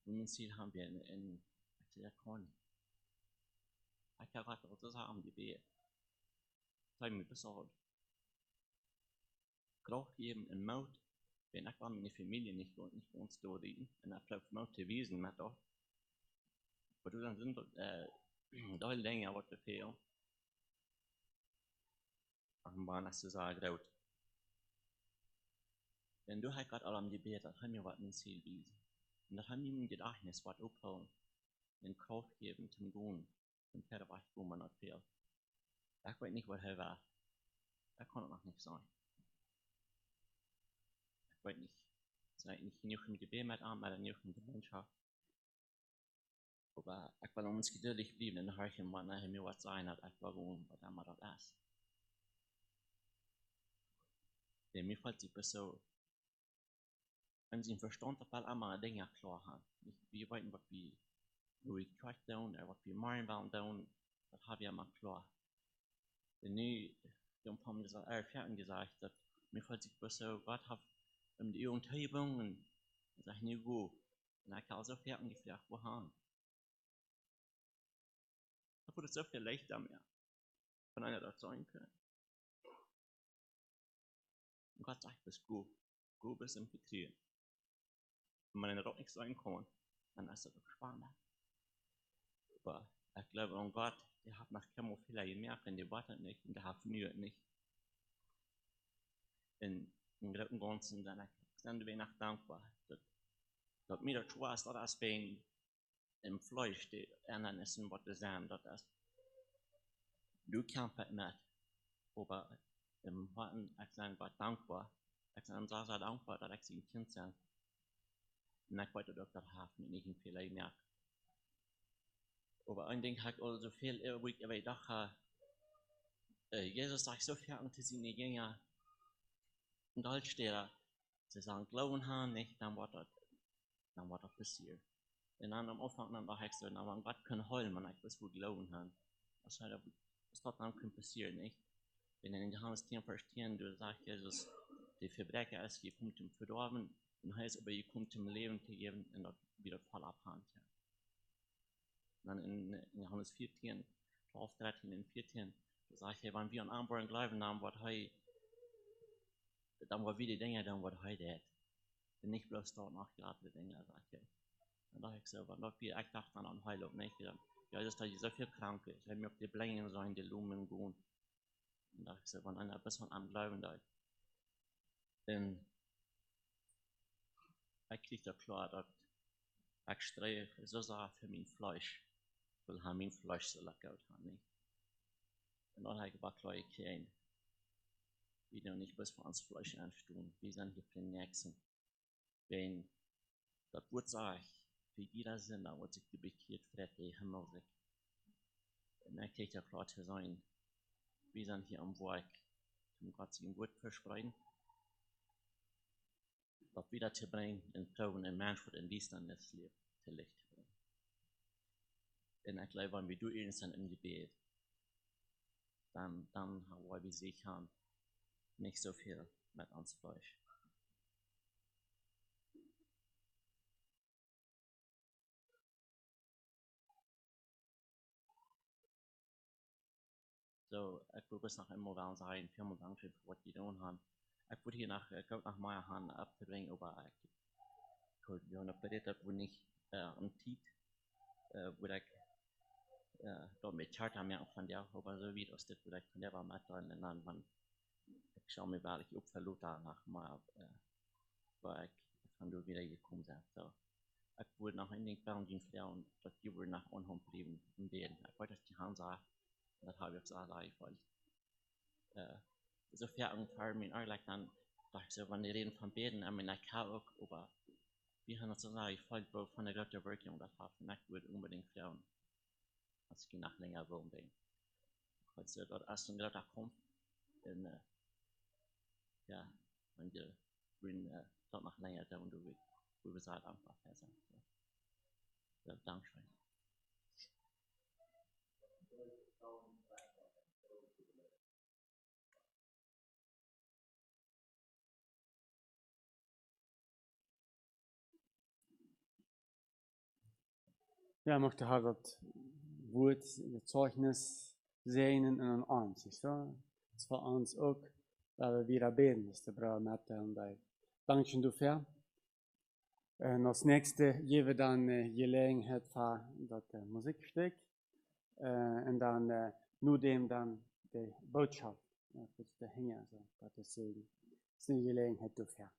ein Ziel haben wir in der Korn. Ich habe gerade auch das haben die Idee. Sei mir besorgt. Kraft geben in Maut, wenn ich meine Familie nicht uns durchrieden, und ich glaube, mal zu wiesen mit doch. Aber du dann sind da länger was befehl. Und man hast du sagen, laut. Wenn du halt gerade alle am Gebet, dann haben wir was ein Ziel wiesen. Und das haben wir im Gedächtnis was aufhauen, in Kraft geben zum Gehen, zum Pferdewach, wo man nicht fehlt. Ich weiß nicht, was er war. Das kann noch nicht sein. Ich weiß nicht. Es ist nicht genug im Gebet mit an, aber nicht in der Gemeinschaft. Aber ich will uns geduldig bleiben und hören, was nachher mir was sein hat, ich will gehen, was immer das ist. Denn mir fällt sich so, wenn sie im Verstand auf einmal Dinge klar haben. Wir wissen, was wir durch Christ tun, oder was wir meinen wollen tun, das habe ich immer klar. Denn nu, die haben gesagt, dass mir fällt sich so, Gott hat die Umgebung und sagt, nu go. Und ich habe so fertig gefragt, wohin? Da wurde so viel leichter mehr, von einer dort sein können. Und Gott sagt, bis go bis im Betrieb. Wenn man dort nicht sein kann, dann ist das doch spannend. Aber ich glaube an Gott, der hat nach Kämmer viel gemerkt, und der wartet nicht, und der hat früher nicht. In im Großen und Ganzen, dann sind wir nach dankbar. Dat mir das was, das wenn im Fleisch steht, und dann ist was zu sagen, das ist, du kämpfst mit, aber im Warten, ich sage, war dankbar, ich sage, so dankbar, dass ich sie ein Kind sein. Und ich wollte doch das haben, nicht viel mehr. Aber ein Ding hat also viel, aber ich dachte, Jesus sagt so viel, und sie nicht gänger, und da steht er, sie sagen, glauben haben nicht, dann wird das passiert. Und dann am Anfang dann dachte ich so, na, man Gott kann heulen, man ich weiß, wo glauben haben. Das dann kann passieren, nicht? Wenn in Johannes 10 verstehen, du sagst Jesus, die Verbrecher ist gekommen zum Verdorben, und heißt aber gekommen zum Leben zu geben, und das wieder voll abhand. Dann in Johannes 14, 12, 13 und 14, da sagt er, wenn wir an Armbrunnen glauben, dann wird wieder die Dinge, dann wird das. Und nicht bloß dort noch gerade Dinge, sagt er. Und da ich so, ich dachte dann an Heilung, nicht? Ja, das ist da so viel Kranke. Ich habe mir auf die Blängen sein, die Lumen gehen. Und da ich so, wenn einer ein bisschen am Glauben da ist. Denn ich kriege da klar, dass ich streue so sehr für mein Fleisch, weil han mein Fleisch so lecker hat, nicht? Und dann habe ich aber klar gekriegt, wie du nicht bis für uns Fleisch anstehen, wie sind hier für den Nächsten. Wenn das Wort sagt, für jeder Sinn, da wird sich die bekehrt, fährt der Himmel sich. Und dann kriegt ja klar zu sein, wir sind hier am Werk, um Gott sein Wort versprechen, das wiederzubringen, in Glauben, in Menschheit, in Dienstnis zu Licht zu bringen. Und ich glaube, wenn wir durch ihn sind im Gebet, dann haben wir sicher nicht so viel mit uns Fleisch. So, ich würde es noch immer wel sagen, vielen Dank für was die tun haben. Ich würde hier nach meiner Hand abzubringen, aber wir haben operiert, wo nicht am Tiet, wo ich dort mit Charter mehr von der, aber so wie das ist, wo ich von der war mitteilen, und dann, wenn ich schaue mir, weil ich aufverlot nach mal, weil ich von dort wieder gekommen bin. So, ich würde nach einigen Tagen die Frauen, dass die wohl nach unten bleiben im Bett. Ich wollte, dass die Hand sah, und das habe ich gesagt, ich wollte. So viel angefallen, mir eigentlich dann, dachte ich so, wenn die reden von Beten, ich meine, ich kann auch, aber wir haben das so gesagt, ich wollte von der Gott der Wirkung, das habe ich würde unbedingt Frauen, als ich nach länger wohnen bin. Weil so dort erst ein Gott kommt, und ja, wenn die dort noch länger da und du wirst halt einfach besser. So, Dankeschön. Ja, ich möchte halt das Wort, das Zeugnis sehen in uns, siehst du? Das war uns auch, weil wir wieder beten, das ist der Bruder Mette und Dankeschön dafür. Als nächste geben wir dann Gelegenheit für das Musikstück. Und dann nur dem dann die Botschaft für die Hänge, also Gottes Segen. Das ist eine Gelegenheit dafür.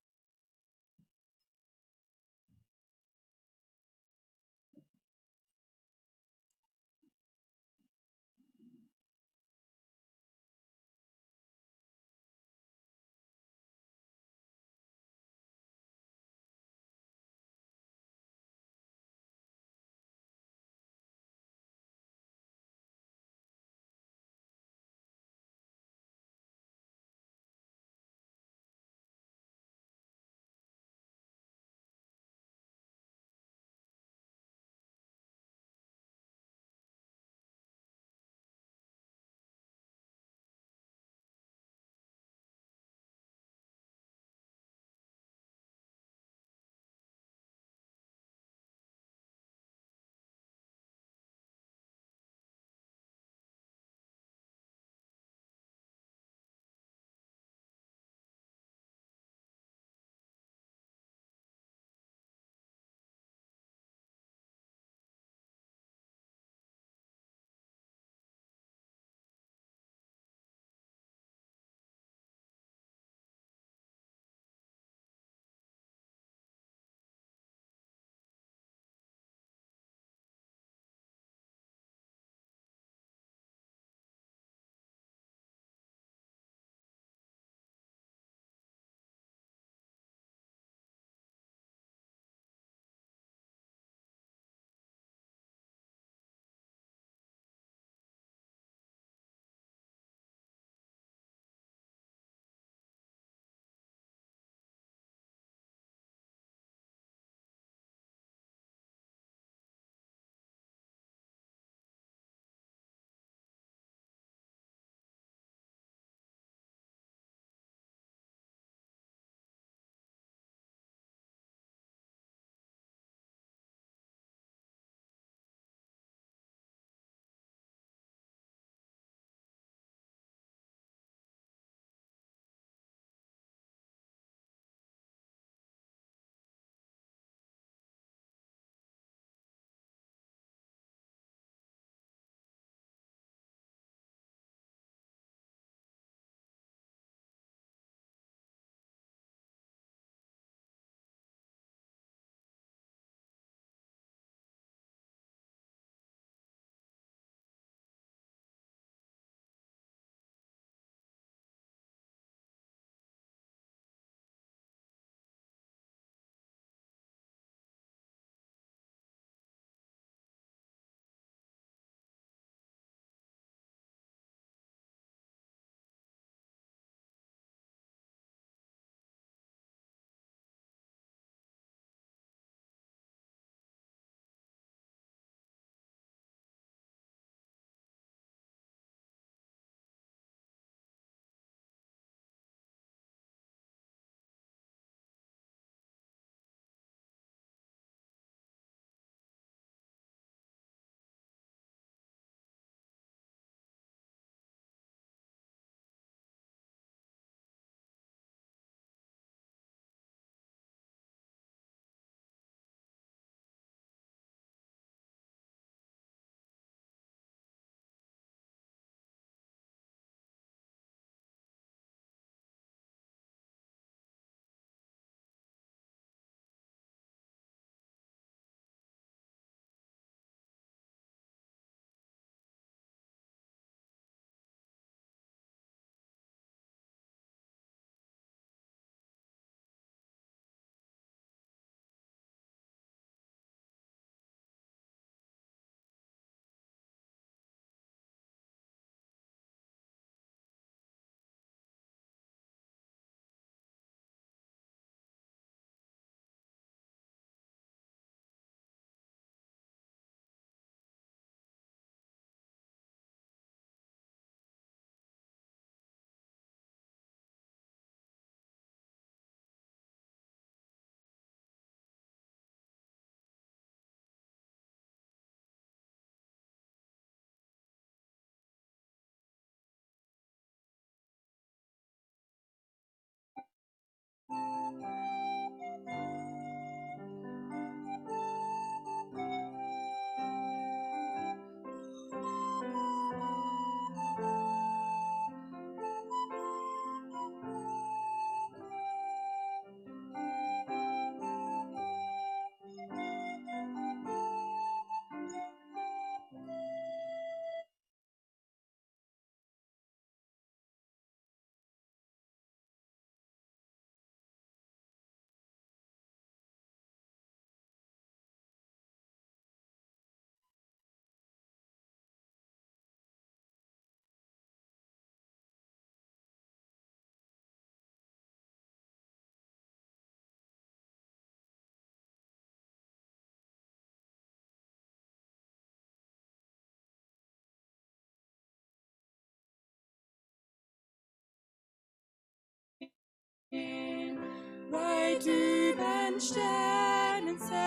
weit übern Sternenzelt,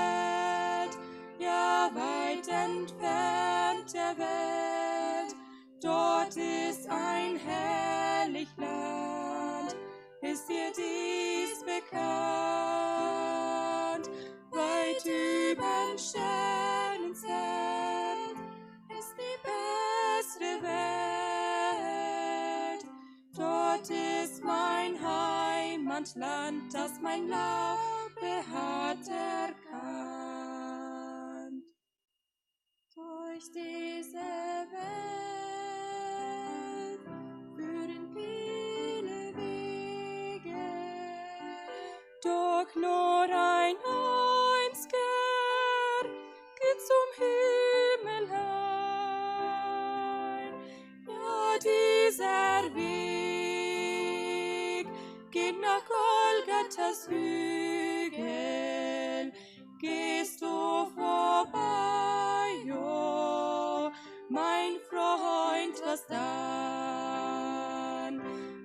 ja weit entfernt der Welt. Dort ist ein herrlich Land, ist dir dies bekannt? Weit übern Sternenzelt ist die bessere Welt. Dort ist mein Heimatland, das mein Glaube hat erkannt. Durch diese Welt führen viele Wege, doch nur ein einziger geht zum Himmel ein. Ja, dieser Weg geht nach Golgathas Hügel. Gehst du vorbei, oh, mein Freund, was dann?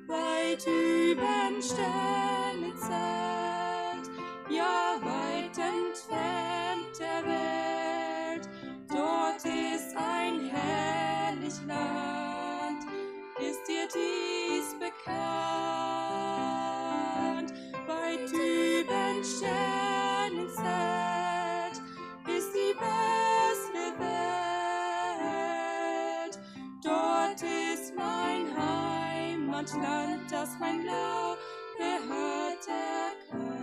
Weit übern Sternenzelt, ja weit entfernt der Welt, dort ist ein herrlich Land, ist dir dies bekannt? Weit übern Sternenzelt ist die bessere Welt. Dort ist mein Heimatland, das mein Glaube hat erkannt.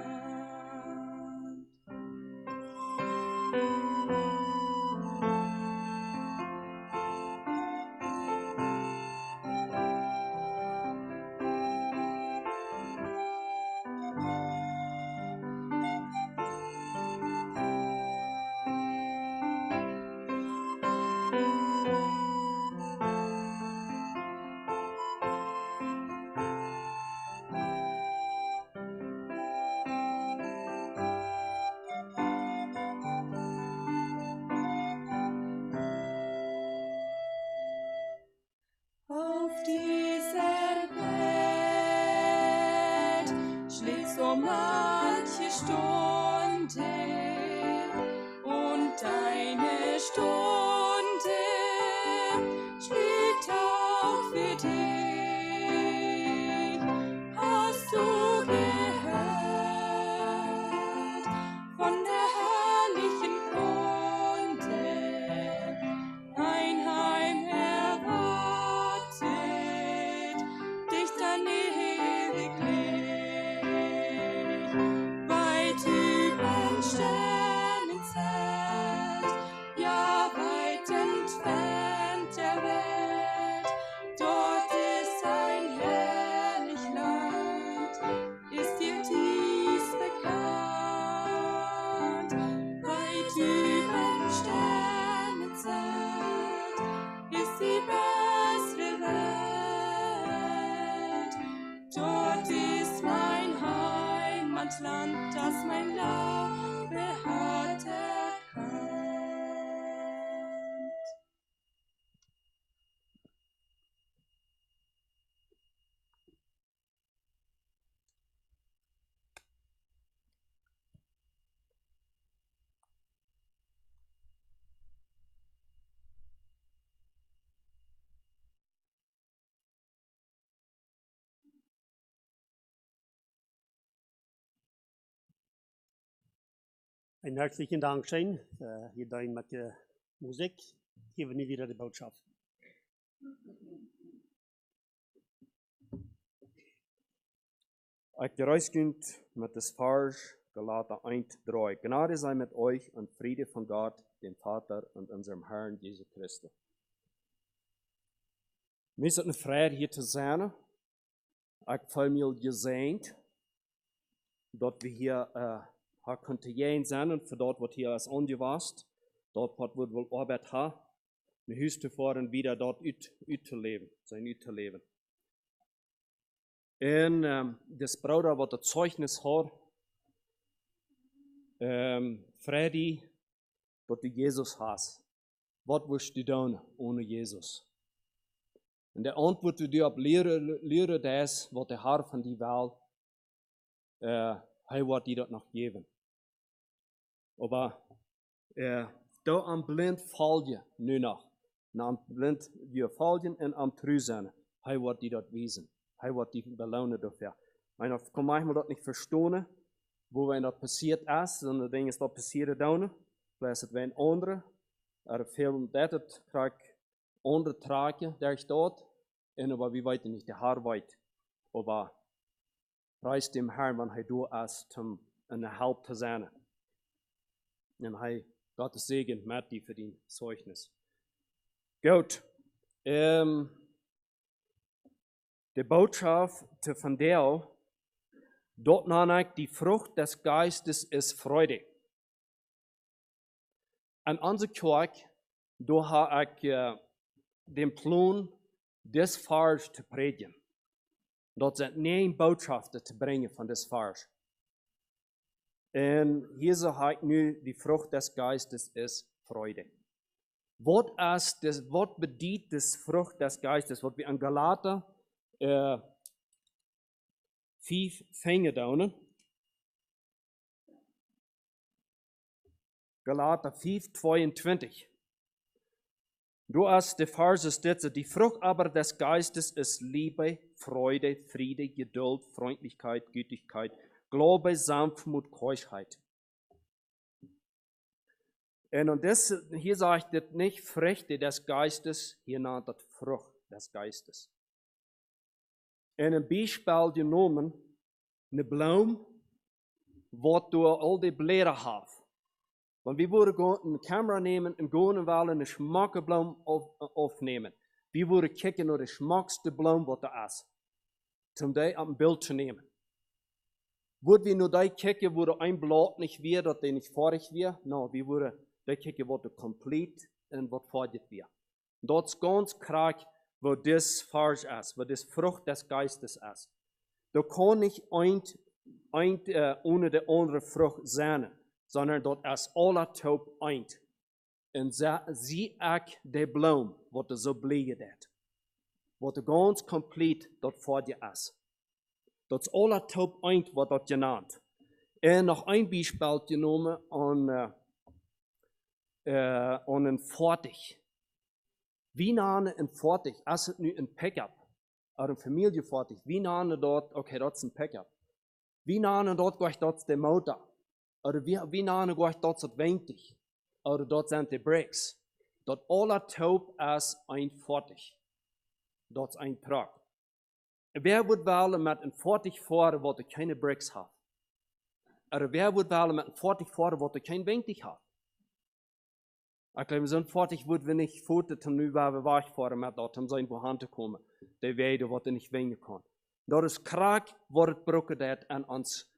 Auf dieser Welt schlägt so manche Stunde und deine Stunde schlägt auch für dich. Hast du gehört von der herrlichen Kunde? Ein Heim erwartet dich dann ewiglich. Weit übern Sternenzelt, ja weit entfernt der Welt, dort ist ein herrlich Land, ist dir dies bekannt? Weit übern Sternenzelt ist die bessere Welt. Dort ist mein Heimatland, das mein Glaube hat erkannt. Einen herzlichen Dank, Shane. Hier dein mit der Musik. Hier wir wieder die Botschaft. Ik geruiskund met das Vers Galater 1:3. Gnade sei mit euch und Friede von Gott, dem Vater und unserem Herrn Jesus Christus. Wir sind eine Freude hier zu sein. Ich fühle mich gesegnet, dass wir hier konnten gehen sein und für dort, was hier als angewasst, dort, was wir wohl Arbeit haben, ein Haus zu fahren, wieder dort zu leben, sein zu leben. Und das Bruder, was das Zeugnis hat, Freddy, dass du Jesus hast. Was willst du tun ohne Jesus? Und der Antwort, die du ab lehre das, was der Herr von die Welt hij wordt die dat nog geven. Aber da am blind val je nu nog. Na am blind je vallen en am true zijn. Hij wordt die dat wezen. Hij wordt die belonen dafür. Maar ik kan manchmal dat niet verstaan, wo wenn dat passiert is, dan denk ik dat passiert dan. Vielleicht het wij een andere. Veel dat het krijg andere tragen, daar staat. En aber wie weten niet, de haar weet. Aber prijs dem Herrn, wanneer hij door is, om een help te zijn. En hij gaat de zegen met die voor die zeugnis. Goed. De boodschap te vandaag, dort namelijk die Frucht des Geistes ist Freude. An onze kerk, daar heb ik den plan, des Vers te predigen. Dat zijn 9 boodschappen te brengen van des Vers. En hier zeg ik nu, die Frucht des Geistes ist Freude. Wat bedient des Frucht des Geistes? Wat we in Galater 5 vangen doen. Galater 5, 22. Du hast die Verse dit, die Frucht aber des Geistes ist Liebe, Freude, Friede, Geduld, Freundlichkeit, Gütigkeit, Glaube, Sanftmut, Keuschheit. Und das, hier sagt das nicht Früchte des Geistes, hier nennt das Frucht des Geistes. En een Beispiel genomen, een bloem, wat door al die bladeren heeft. Want we willen een camera nemen en gewoon wel een smakebloem opnemen. We willen kijken naar de smakste bloem wat er is. Om die op een beeld te nemen. Willen we naar die kijken, waar een blad niet weer, dat die niet fertig weer? Nou, we willen die kijken wat er compleet en wat fertig weer. Dat is ganz krachtig, wat dit Vers is, wat dit Frucht des Geistes is. Dat kan niet ohne de andere Frucht zijn. Sondern dat is alle top eind. En zie ik de bloem, wat er zo blijven dat. Wat er ganz compleet dat voor je is. Dat is alle top eind wat dat genannt. En nog een Beispiel genomen aan een voertuig. Wie namen een voertuig? Als het nu een pick-up, of een familievoertuig, wie namen dat, oké, dat is een pick-up. Wie namen dat is de motor. Oder wie namen dat is het windtuig. Oder dat zijn de brakes. Dat alle top is een voertuig. Dat is een truck. Wer wordt wel met een voertuig varen wat er geen brakes heeft? Oder wer wordt wel met een voertuig varen wat er geen windtuig heeft? Ik glaube, zo'n voertuig worden we niet voeten nu waar we wegvaren met dat, om zijn hand te komen. Die weten wat er niet wingen kan. Dat is kracht wat het broken dat aan ons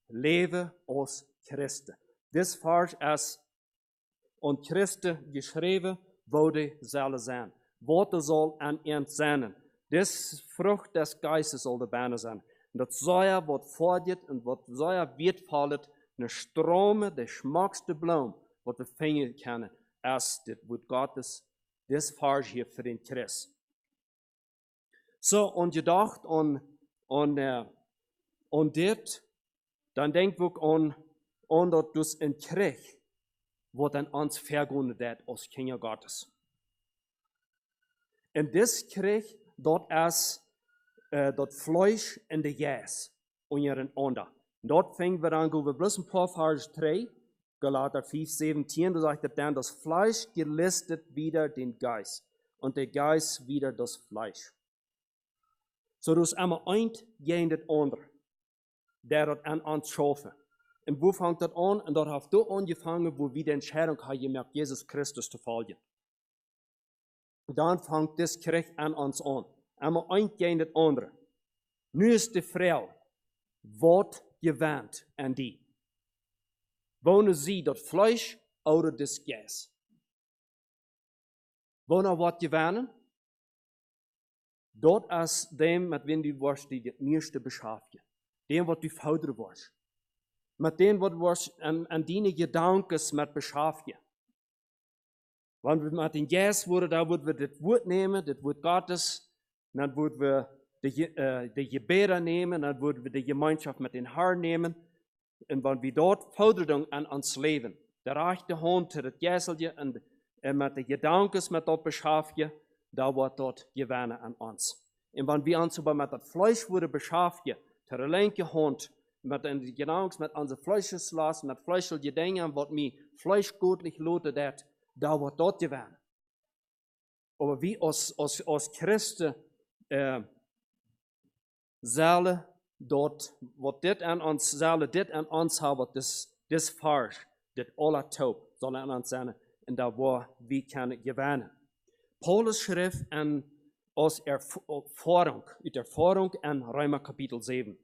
leven als Christen. Dit vers is aan Christen geschreven, worden zullen zijn. Wat er zal aan eind zijn. Dit vrucht des Geistes zal de bijna zijn. En dat zal wat voortjet en wat zal weervallen, een strome, de smakste bloem, wat we vinden kunnen. Als dit wordt Gottes, dit vers hier voor den Christ. Zo, en gedacht aan dit, dan denk ik aan dat dus een Krieg wordt aan ons vergundet als Kinder Gottes. En dit Krieg, dat is dat Fleisch en de Jas ondereinander. Dat vingen we dan, we bloß een paar vers 3. Galater 5, 17, da sagt er dann, das Fleisch gelistet wieder den Geist und der Geist wieder das Fleisch. So, das ist einmal eint gegen das andere, der das an uns schaffen. Und wo fängt das an? Und dort hat du angefangen, wo wir die Entscheidung haben gemacht, Jesus Christus zu folgen. Und dann fängt das Krieg an uns an. Einmal eint gegen das andere. Nu ist die Frau, was gewöhnt an die. Wonen sie dat Fleisch oder das Gas? Wonen wat je wennen? Dat is dem, met wien du was die het meeste beschaafje. Dem wat du fouder was. Met dem wat was an die gedankes met beschaafje. Want we met den Gas worden, daar worden we dit woord nemen, dit woord Gottes. Dan worden we de gebeden nemen, dan worden we de gemeenschap met den Herr nemen. En wanneer we dort vorderen aan ons leven, de rechte hand tot het jezelje en met de gedanken met dat beschaafje, daar wordt dat gewennen aan ons. En wanneer we ons aber met dat vlees worden beschaafje, tot de linke hand, met de gedanken met onze vleesjes lassen, met vleeselijke dingen, wat mij vleesgoedlich loten dat, daar wordt dat gewennen. Maar wie als Christen zullen dat, wat dit aan ons zullen, dit aan ons hebben, dit vers, dit alle taub, zal aan ons zijn, en daar waar we kunnen gewinnen. Paulus schreef en als ervaring in Römer kapitel 7.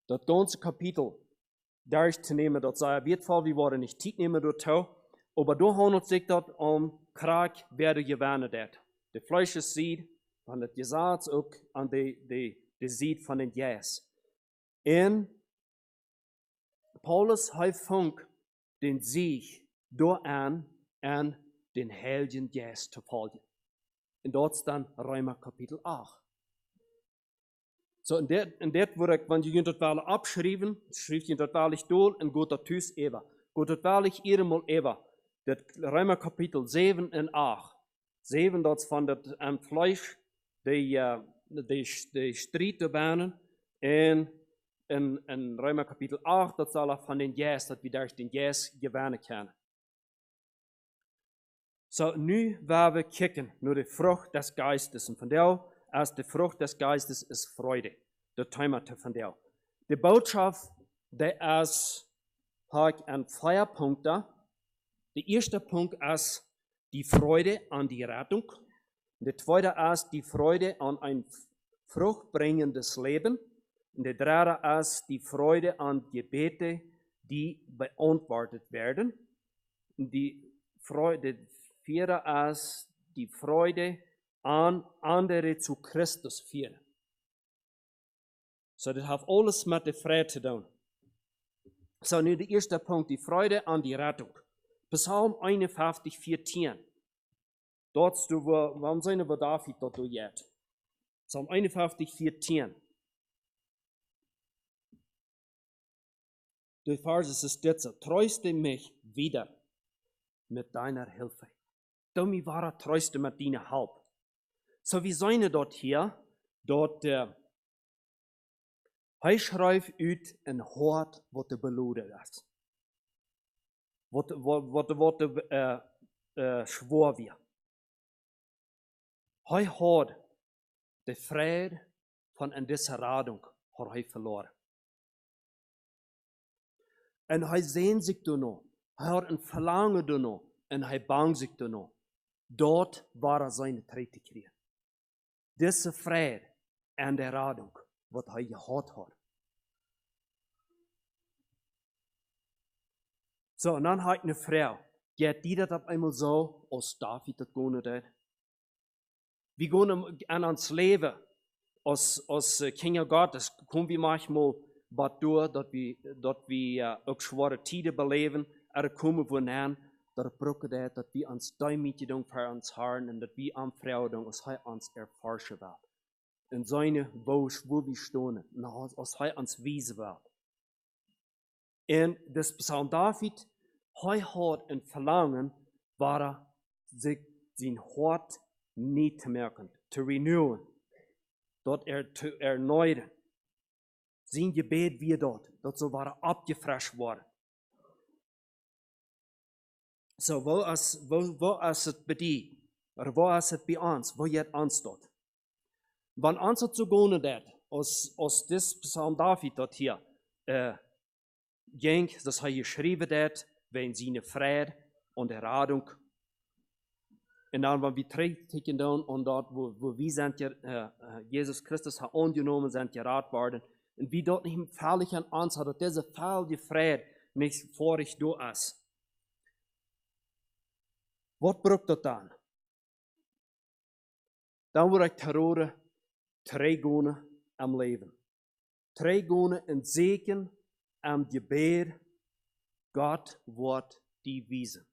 Dat ganze kapitel, daar is te nemen, dat zei op jeden Fall, we worden niet tijd nemen door touw, maar daar handelt zich dat om kraak werden gewinnen dat. De vleesjes ziet van het gezaad ook aan de ziet van het jas. En Paulus hij vangt den Sieg door aan en den heiligen Geist te volgen. En dat is dan Römer kapitel 8. So, in dit word ik, want je kunt het wel abschrijven, schrijft je dat wel ik door en gaat dat thuis even. Gaat het wel ik eenmaal even. Dat Römer kapitel 7 en 8. 7, dat is van het vlees, de strijd te banen. En in Römer kapitel 8, dat zal van den Geist, dat we daar den Geist gewinnen kunnen. So, nu waar we kijken naar de vrucht des Geistes. En van jou, als de vrucht des Geistes is Freude. Dat thema te van jou. De boodschap, die is, heb ik aan 4 punten. De eerste punt is die Freude an die Rettung. De tweede is die Freude an ein fruchtbringendes Leben. Und der dritte ist die Freude an Gebete, die beantwortet werden. Und die vierte ist die Freude an andere zu Christus führen. So, das hat alles mit der Freude zu tun. So, nu der erste Punkt, die Freude an die Rettung. Psalm 51, 14. Dort du, warum sind wir David dort jetzt? Psalm 51, 14. Der Vers ist dit so, tröste mich wieder mit deiner Hilfe. Dummi war tröste mit deiner Hilfe. So wie seine dort hier, dort, hij schrijft uit een hart wat de beloeden is. Wat schwor weer. Hij had de vrede van in deze radung had hij verloren. En hij sehnt zich daarna. Hij had een verlangen daarna. En hij bang zich daarna. Dort war zijn tijd te krijgen. Deze vrede en de radung, wat hij gehad had. So, en dan had ik een vrouw. Gaat die dat op eenmaal zo, als David dat gewoon deed? We gaan aan ons leven, als Kinder Gottes, komen we manchmal wat door, dat we ook zware tijden beleven. Er komen we aan, dat brokken dat we ons duimetje doen voor ons haren en dat we aan vrouwen doen, als hij ons erforschen wil. En zijn woos, wo we staan, en als hij ons wijzen wil. En das Psalm David, hij had een verlangen, waar zich zijn hart niet te merken, te renewen, dat te erneuern. Zijn gebed wie dat zo waren abgefresht worden. So, wo is het bij die? Of wo is het bij ons? Wo jet ons dat? Wanneer ons het zo gaan dat, als dit Psalm David dat hier ging, dat hij geschreven dat, wegen zijn vrede en de radung. En dan, wanneer we terugkijken dan, en dat, wo we zijn, Jesus Christus hat angenomen, zijn geraad worden, en wie dat niet veilig aan ons had, dat deze veilige vrede niet vorig door is. Wat broekt dat dan? Dan word ik te horen, teruggaan am leven. Teruggaan en zeker am gebed, God wordt die wijzen.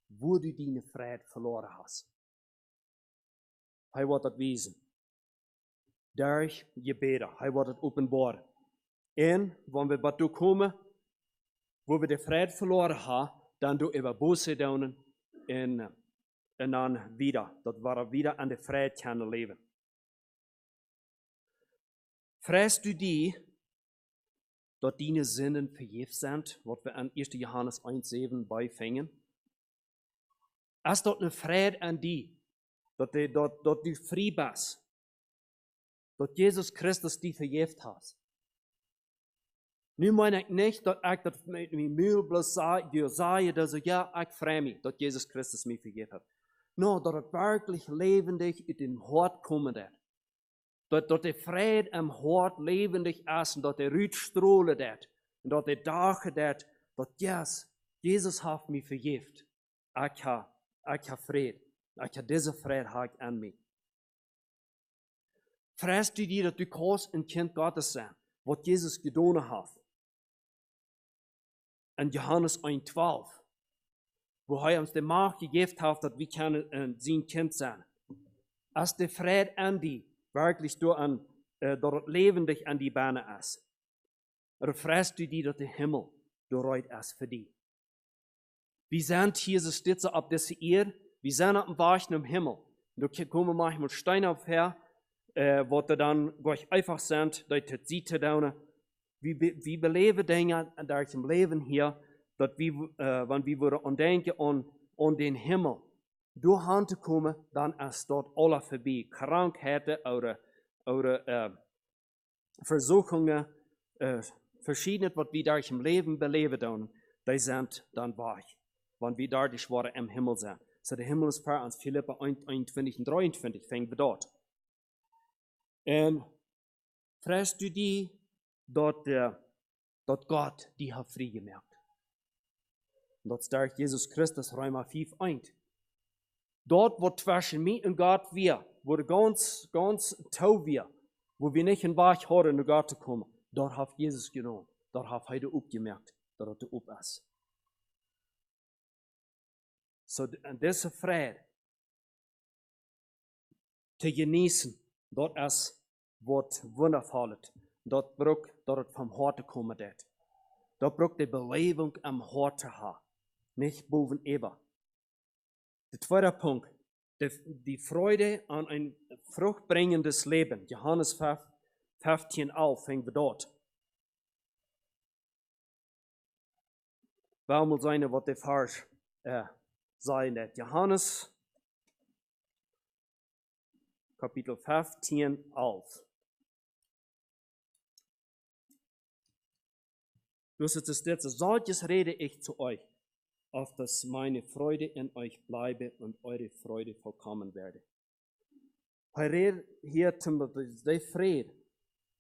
Wo du die vrede verloren hast. Hij wordt dat wijzen. Durch gebeden. Hij wordt het openbaren. En, wanneer we wat komen, wo wir den Frieden verloren haben, dann du über Busse daunen und dann wieder, dort war wieder an der Frieden können leben. Freust du die, dort deine Sinnen vergift sind, was wir an 1. Johannes 1,7 beifängen? Als dort eine Frieden an die, dort du frei bist, dort Jesus Christus die vergift hast. Nu meine ich nicht, dass ich das mit mir Müll bloß sage, dass ich ja, ich freue mich, dass Jesus Christus mich vergibt hat. No, dass es wirklich lebendig in den Hort kommen wird. Dass der Friede am Hort lebendig ist und dass der Rüt strahlen wird. Und dass der Dache wird, dass Jesus hat mich vergibt. Ich habe Friede. Ich habe diese Friede an mich. Freust du dir, dass du kannst ein Kind Gottes sein, was Jesus getan hat? In Johannes 1,12, wo er uns die Macht gegeben hat, dass wir sein Kind sein. Als der Friede an die wirklich dort lebendig an die Beine ist, freust du dir, dass der Himmel dort ist für dich. Wir sind hier so stütze auf dieser Erde, wir sind auf dem Weg im Himmel. Da kommen manchmal Steine auf her, wo dann gleich einfach sind, dass das sieht da. Wir beleben Dinge in diesem Leben hier, dass wir, wenn wir denken an den Himmel, durch Hand kommen, dann ist dort alles vorbei. Krankheiten oder Versuchungen, verschiedene, was wir durch im Leben beleben, die sind dann weg, wenn wir da die Schwere im Himmel sind. So der Himmel ist für uns, Philippa 21 und 23, fängt wir dort. Und freust du die, dort Gott die hat frei gemerkt. Und dort sagt Jesus Christus, Römer 5, 1. Dort, wo zwischen mir und Gott wir, wo ganz tau wir, wo wir nicht in Weg haben, zu Gott zu kommen, dort hat Jesus genommen. Dort hat er aufgemerkt, dort er auf ist. So, und diese Friede zu genießen, dort ist, was wundervoll ist. Dort braucht dort vom Harte kommen det. Dort braucht die Belebung am Harte haben, nicht boven über. Der zweite Punkt, die Freude an ein fruchtbringendes Leben. Johannes 15 auf, fängt wir dort. Warum muss sein, was der falsch sein wird? Johannes Kapitel 15 auf. Dus het is dit, solches rede ich zu euch, auf dass meine Freude in euch bleibe und eure Freude vollkommen werde. Er redet hier zum der Friede,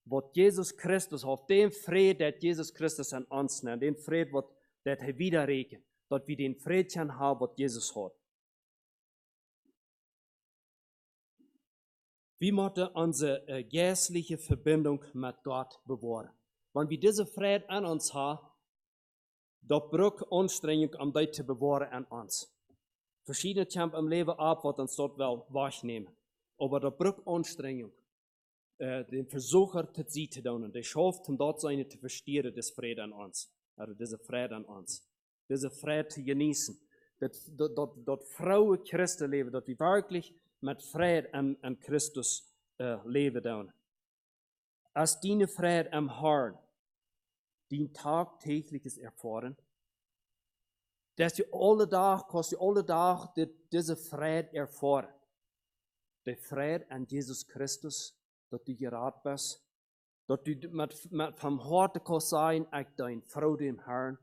was Jesus Christus, auf den Friede, der Jesus Christus an uns nennt, den Friede, was der wieder regen, dass wir den Frieden haben, was Jesus hat. Wie möchten unsere geistliche Verbindung mit Gott bewahren? Wenn wir diese Friede an uns haben, da braucht Anstrengung, um das zu bewahren an uns. Verschiedene Kämpfe im Leben ab, was uns dort wel wegnehmen. Aber da braucht Anstrengung, den Versucher zu sehen und der schafft, um dort seine zu verstehen, das Friede an uns. Also diese Friede an uns. Diese Friede zu genießen. Dort Frauen Christen leben, dass wir wirklich mit Friede an Christus leben. Als deine Friede am Herrn, dein tagtägliches Erfahren, dass du alle Tag diese Friede erfahren. Der Friede an Jesus Christus, dass du gerat bist, dass du mit vom Herzen kannst sein, ich dein Freude im Herrn,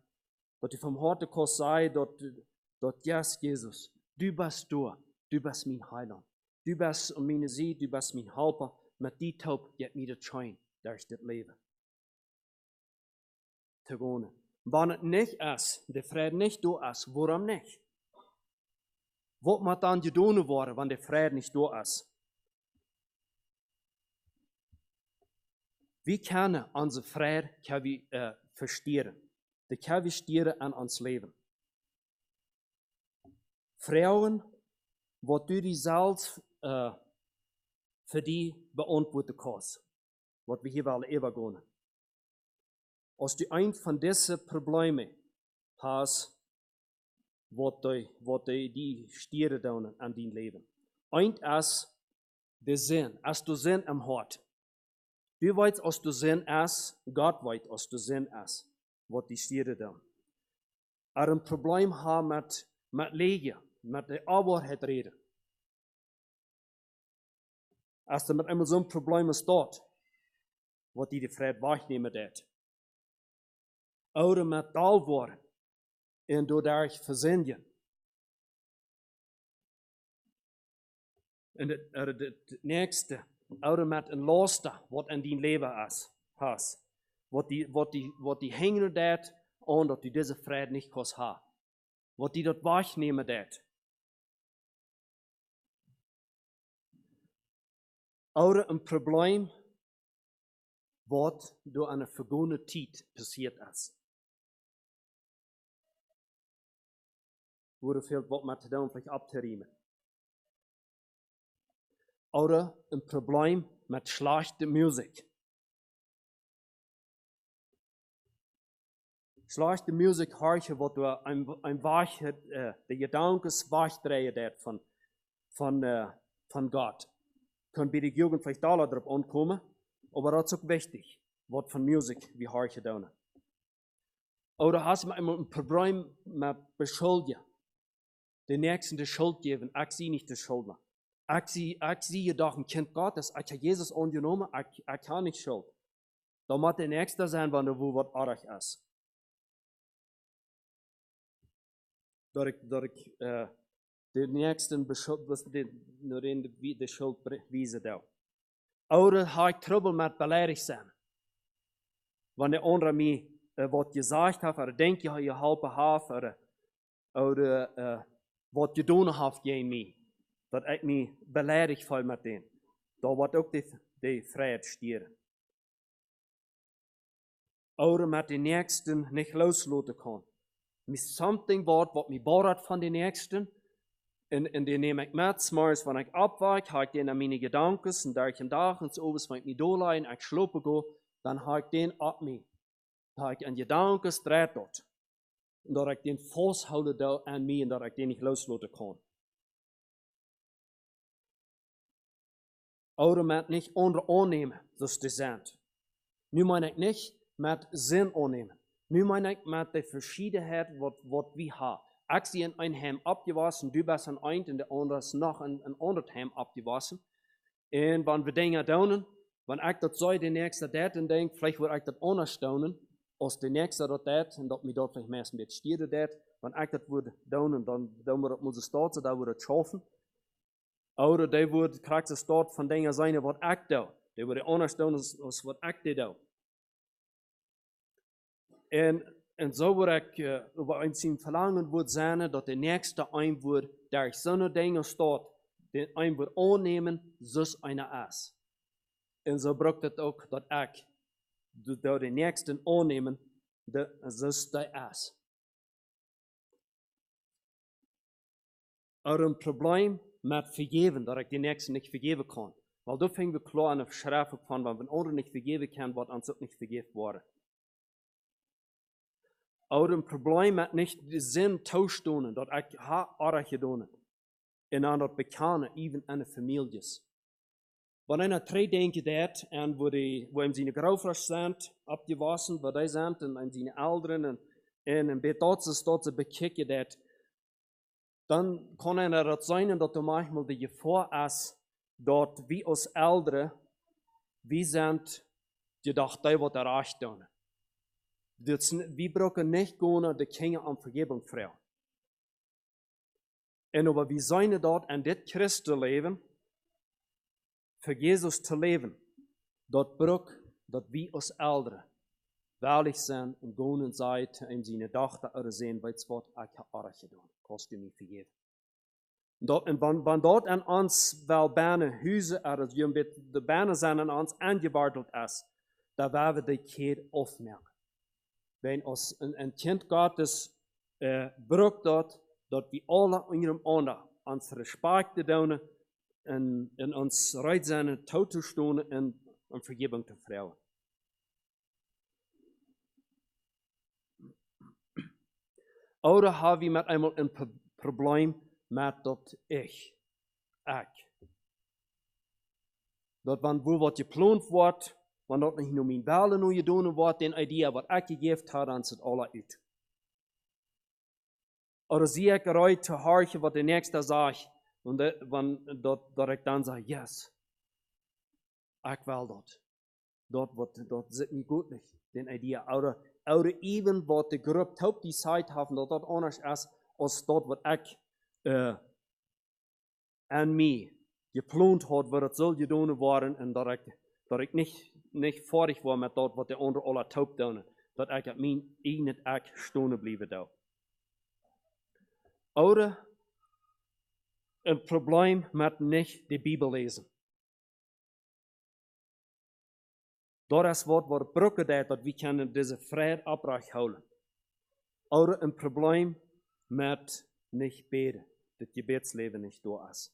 dass du vom Herzen kannst sein, dass yes, Jesus, du bist mein Heiland, du bist meine Seele, du bist mein Helfer, mit die Taub geht mir das Schein durch das Leben. Zu wohnen. Wenn es nicht ist, der Friede nicht da ist, warum nicht? Was muss dann getan werden, wenn der Friede nicht da ist? Wie können unsere Friede verstehen? Die können wir stehen an uns Leben. Frauen, wo du die selbst für die beantworten kannst, was wir hier alle übergehen. Als du ein von diesen Problemen has wat die stieren doen aan die leven. Eind as de zin, als du zin am hart. Du weißt, als du zin as, Gott weet, als du zin as, wat die stieren doen. Een probleem ha met legen, met de waarheid reden. Als er met eenmaal zo'n probleem staat, wat die de vrede wegnemen deed. Ouder met taal worden en door daar verzinnen. En het nächste, ouder met een laster, wat in die leven is, has. Wat die hängen deed, aan dat die deze vrede niet kan hebben. Wat die dat wegnemen deed. Ouder een probleem, wat door een vergangene tijd passiert is. Wurde veel wat met te doen, vielleicht ab te riemen. Oder een probleem met slechte muziek. Slechte muziek hoor je wat door een weg, de gedankens wegdraaien deed van God. Kan bij de Jugend vielleicht da erop aankomen, aber dat is ook wichtig, wat van muziek we hoor je doen. Oder hast du een probleem met beschuldigen. De nächsten de Schuld geben, ich sie nicht de Schuld machen. Ich sie jedoch ein Kind Gottes, ich habe Jesus angenommen, ich kann nicht Schuld. Da muss der Nächste sein, wenn er wo was arg ist. Dat ik de Nächsten de Schuld wijzen doe. Oder habe ich Trouble mit beleidigt sein. Wenn der andere mir was gesagt hat, oder denkt je halbe half, oder wat je doen heeft tegen mij, dat ik me beledigd voel met den. Daar wordt ook de vrijheid stieren. Oder met de nächsten niet loslaten kan. Met something wat me borgt van de nächsten, en die neem ik met, maar wanneer ik opwijk, ga ik den aan mijn gedanken, en daar ik een dag en zo wanneer ik me doorleid en ik slopen ga, dan ga ik den op me. Dan ga ik een gedanken strijd tot. En dat ik den vasthouden aan mij en dat ik den niet loslaten kan. Oder met niet onder aannemen, zoals de zijn. Nu meen ik niet met zin aannemen. Nu meen ik met de verscheidenheid wat we hebben. Ik zie in een heim opgewassen, du bent een eind en de andere is nog een ander heim opgewassen. En wanneer we dingen doen, wanneer ik dat zei, de nächste dat en denk, vielleicht word ik dat anders doen. Als de nächste dat deed, en dat me dat vielleicht meest een beetje stieren deed, wanneer ik dat würde doen, dan doen we dat moeten starten, dat we dat schaffen. Oder die wordt krijgt de start van dingen zijn wat ik doe. Die worden anders doen als wat ik doe. En zo word ik over een zijn verlangen wordt zijn dat de nächste een wordt, daar ik zo'n dingen staat, den een wordt aannemen, zoals een is. En zo brukt het ook dat ik door de nächsten aannemen, zoals die is. Er een probleem met vergeven, dat ik de nächsten niet vergeven kan. Want dan vingen we klaar aan de schrijven van, wat we anderen niet vergeven kan, wat ons ook niet vergeven worden. Oder een probleem met niet de zin toestonen, dat ik aardig gedaan en aan dat bekende, even aan de families. Wanneer er drie denken dat, en wo hem zijn grootvader zijn, opgewassen, waar die zijn, en zijn ouderen, en bij dat ze bekijken dat, dan kan er dat zijn dat er manchmal de gevaar is, dat we als ouderen, we zijn gedacht, die wat erreicht doen. We brauchen nicht gaan de Kinder om vergeving vragen. En aber we zijn dort in dit Christenleven, voor Jezus te leven, dat braucht, dat we als ouderen waarlijk zijn en gaan en zeggen en zijn dochter er zijn, weet je wat, ik heb erg gedaan, kost u me vergeven. En wanneer dat aan ons wel bijna huizen er is, de bijna zijn aan ons aangebarteld is, dan werden we die keer opmerken. Wenn als een kind Gottes braucht dat we alle in ander ons respect te doen en ons recht zijn toe te staan en om vergeving te vragen. Oder haben wir mit einmal ein Problem mit dat ich. Dat wann wohl wat geplant wordt, wann dat nicht nur mein Welle nur gedaan wordt, den Idee, wat ich gegeben habe, dann zit alle uit. Oder zie ik eruit te horchen wat de nächste sagt, und dat ik dan sage, yes, ich will dat. Dat zit niet goed nicht, den Idee. Oder even wat de groep op die Zeit haben, dat anders ist, als dat wat ich an mij geplant had, wat het zal gedaan worden, en dat ik niet fertig war met dat wat de anderen alle taub doen, dat ik het mijn eigen ik stonen blijven doen. Oder een probleem met niet de Bibel lezen. Dat is wat brücken dat we kunnen deze vrede oprecht houden. Oder een probleem met niet beten, dat Gebetsleven niet door is.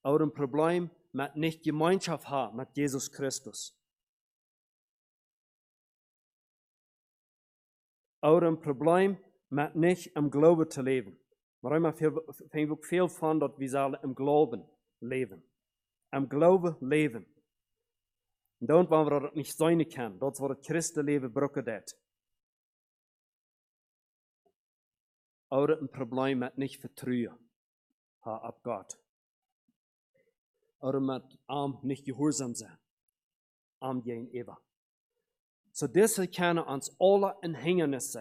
Oder een probleem met niet Gemeinschaft hebben met Jesus Christus. Oder een probleem met niet im Glauben te leven. Maar ik vind ook veel van dat we zullen im Glauben leven. Im Glauben leven. En dan wanneer we dat niet zijn kunnen, dat is wat het Christenleven brücken dat. Oder een probleem met niet vertrouwen op God. Oder met nicht gehorsam zijn. Gegenüber. So diese können uns alle ein Hindernis sein.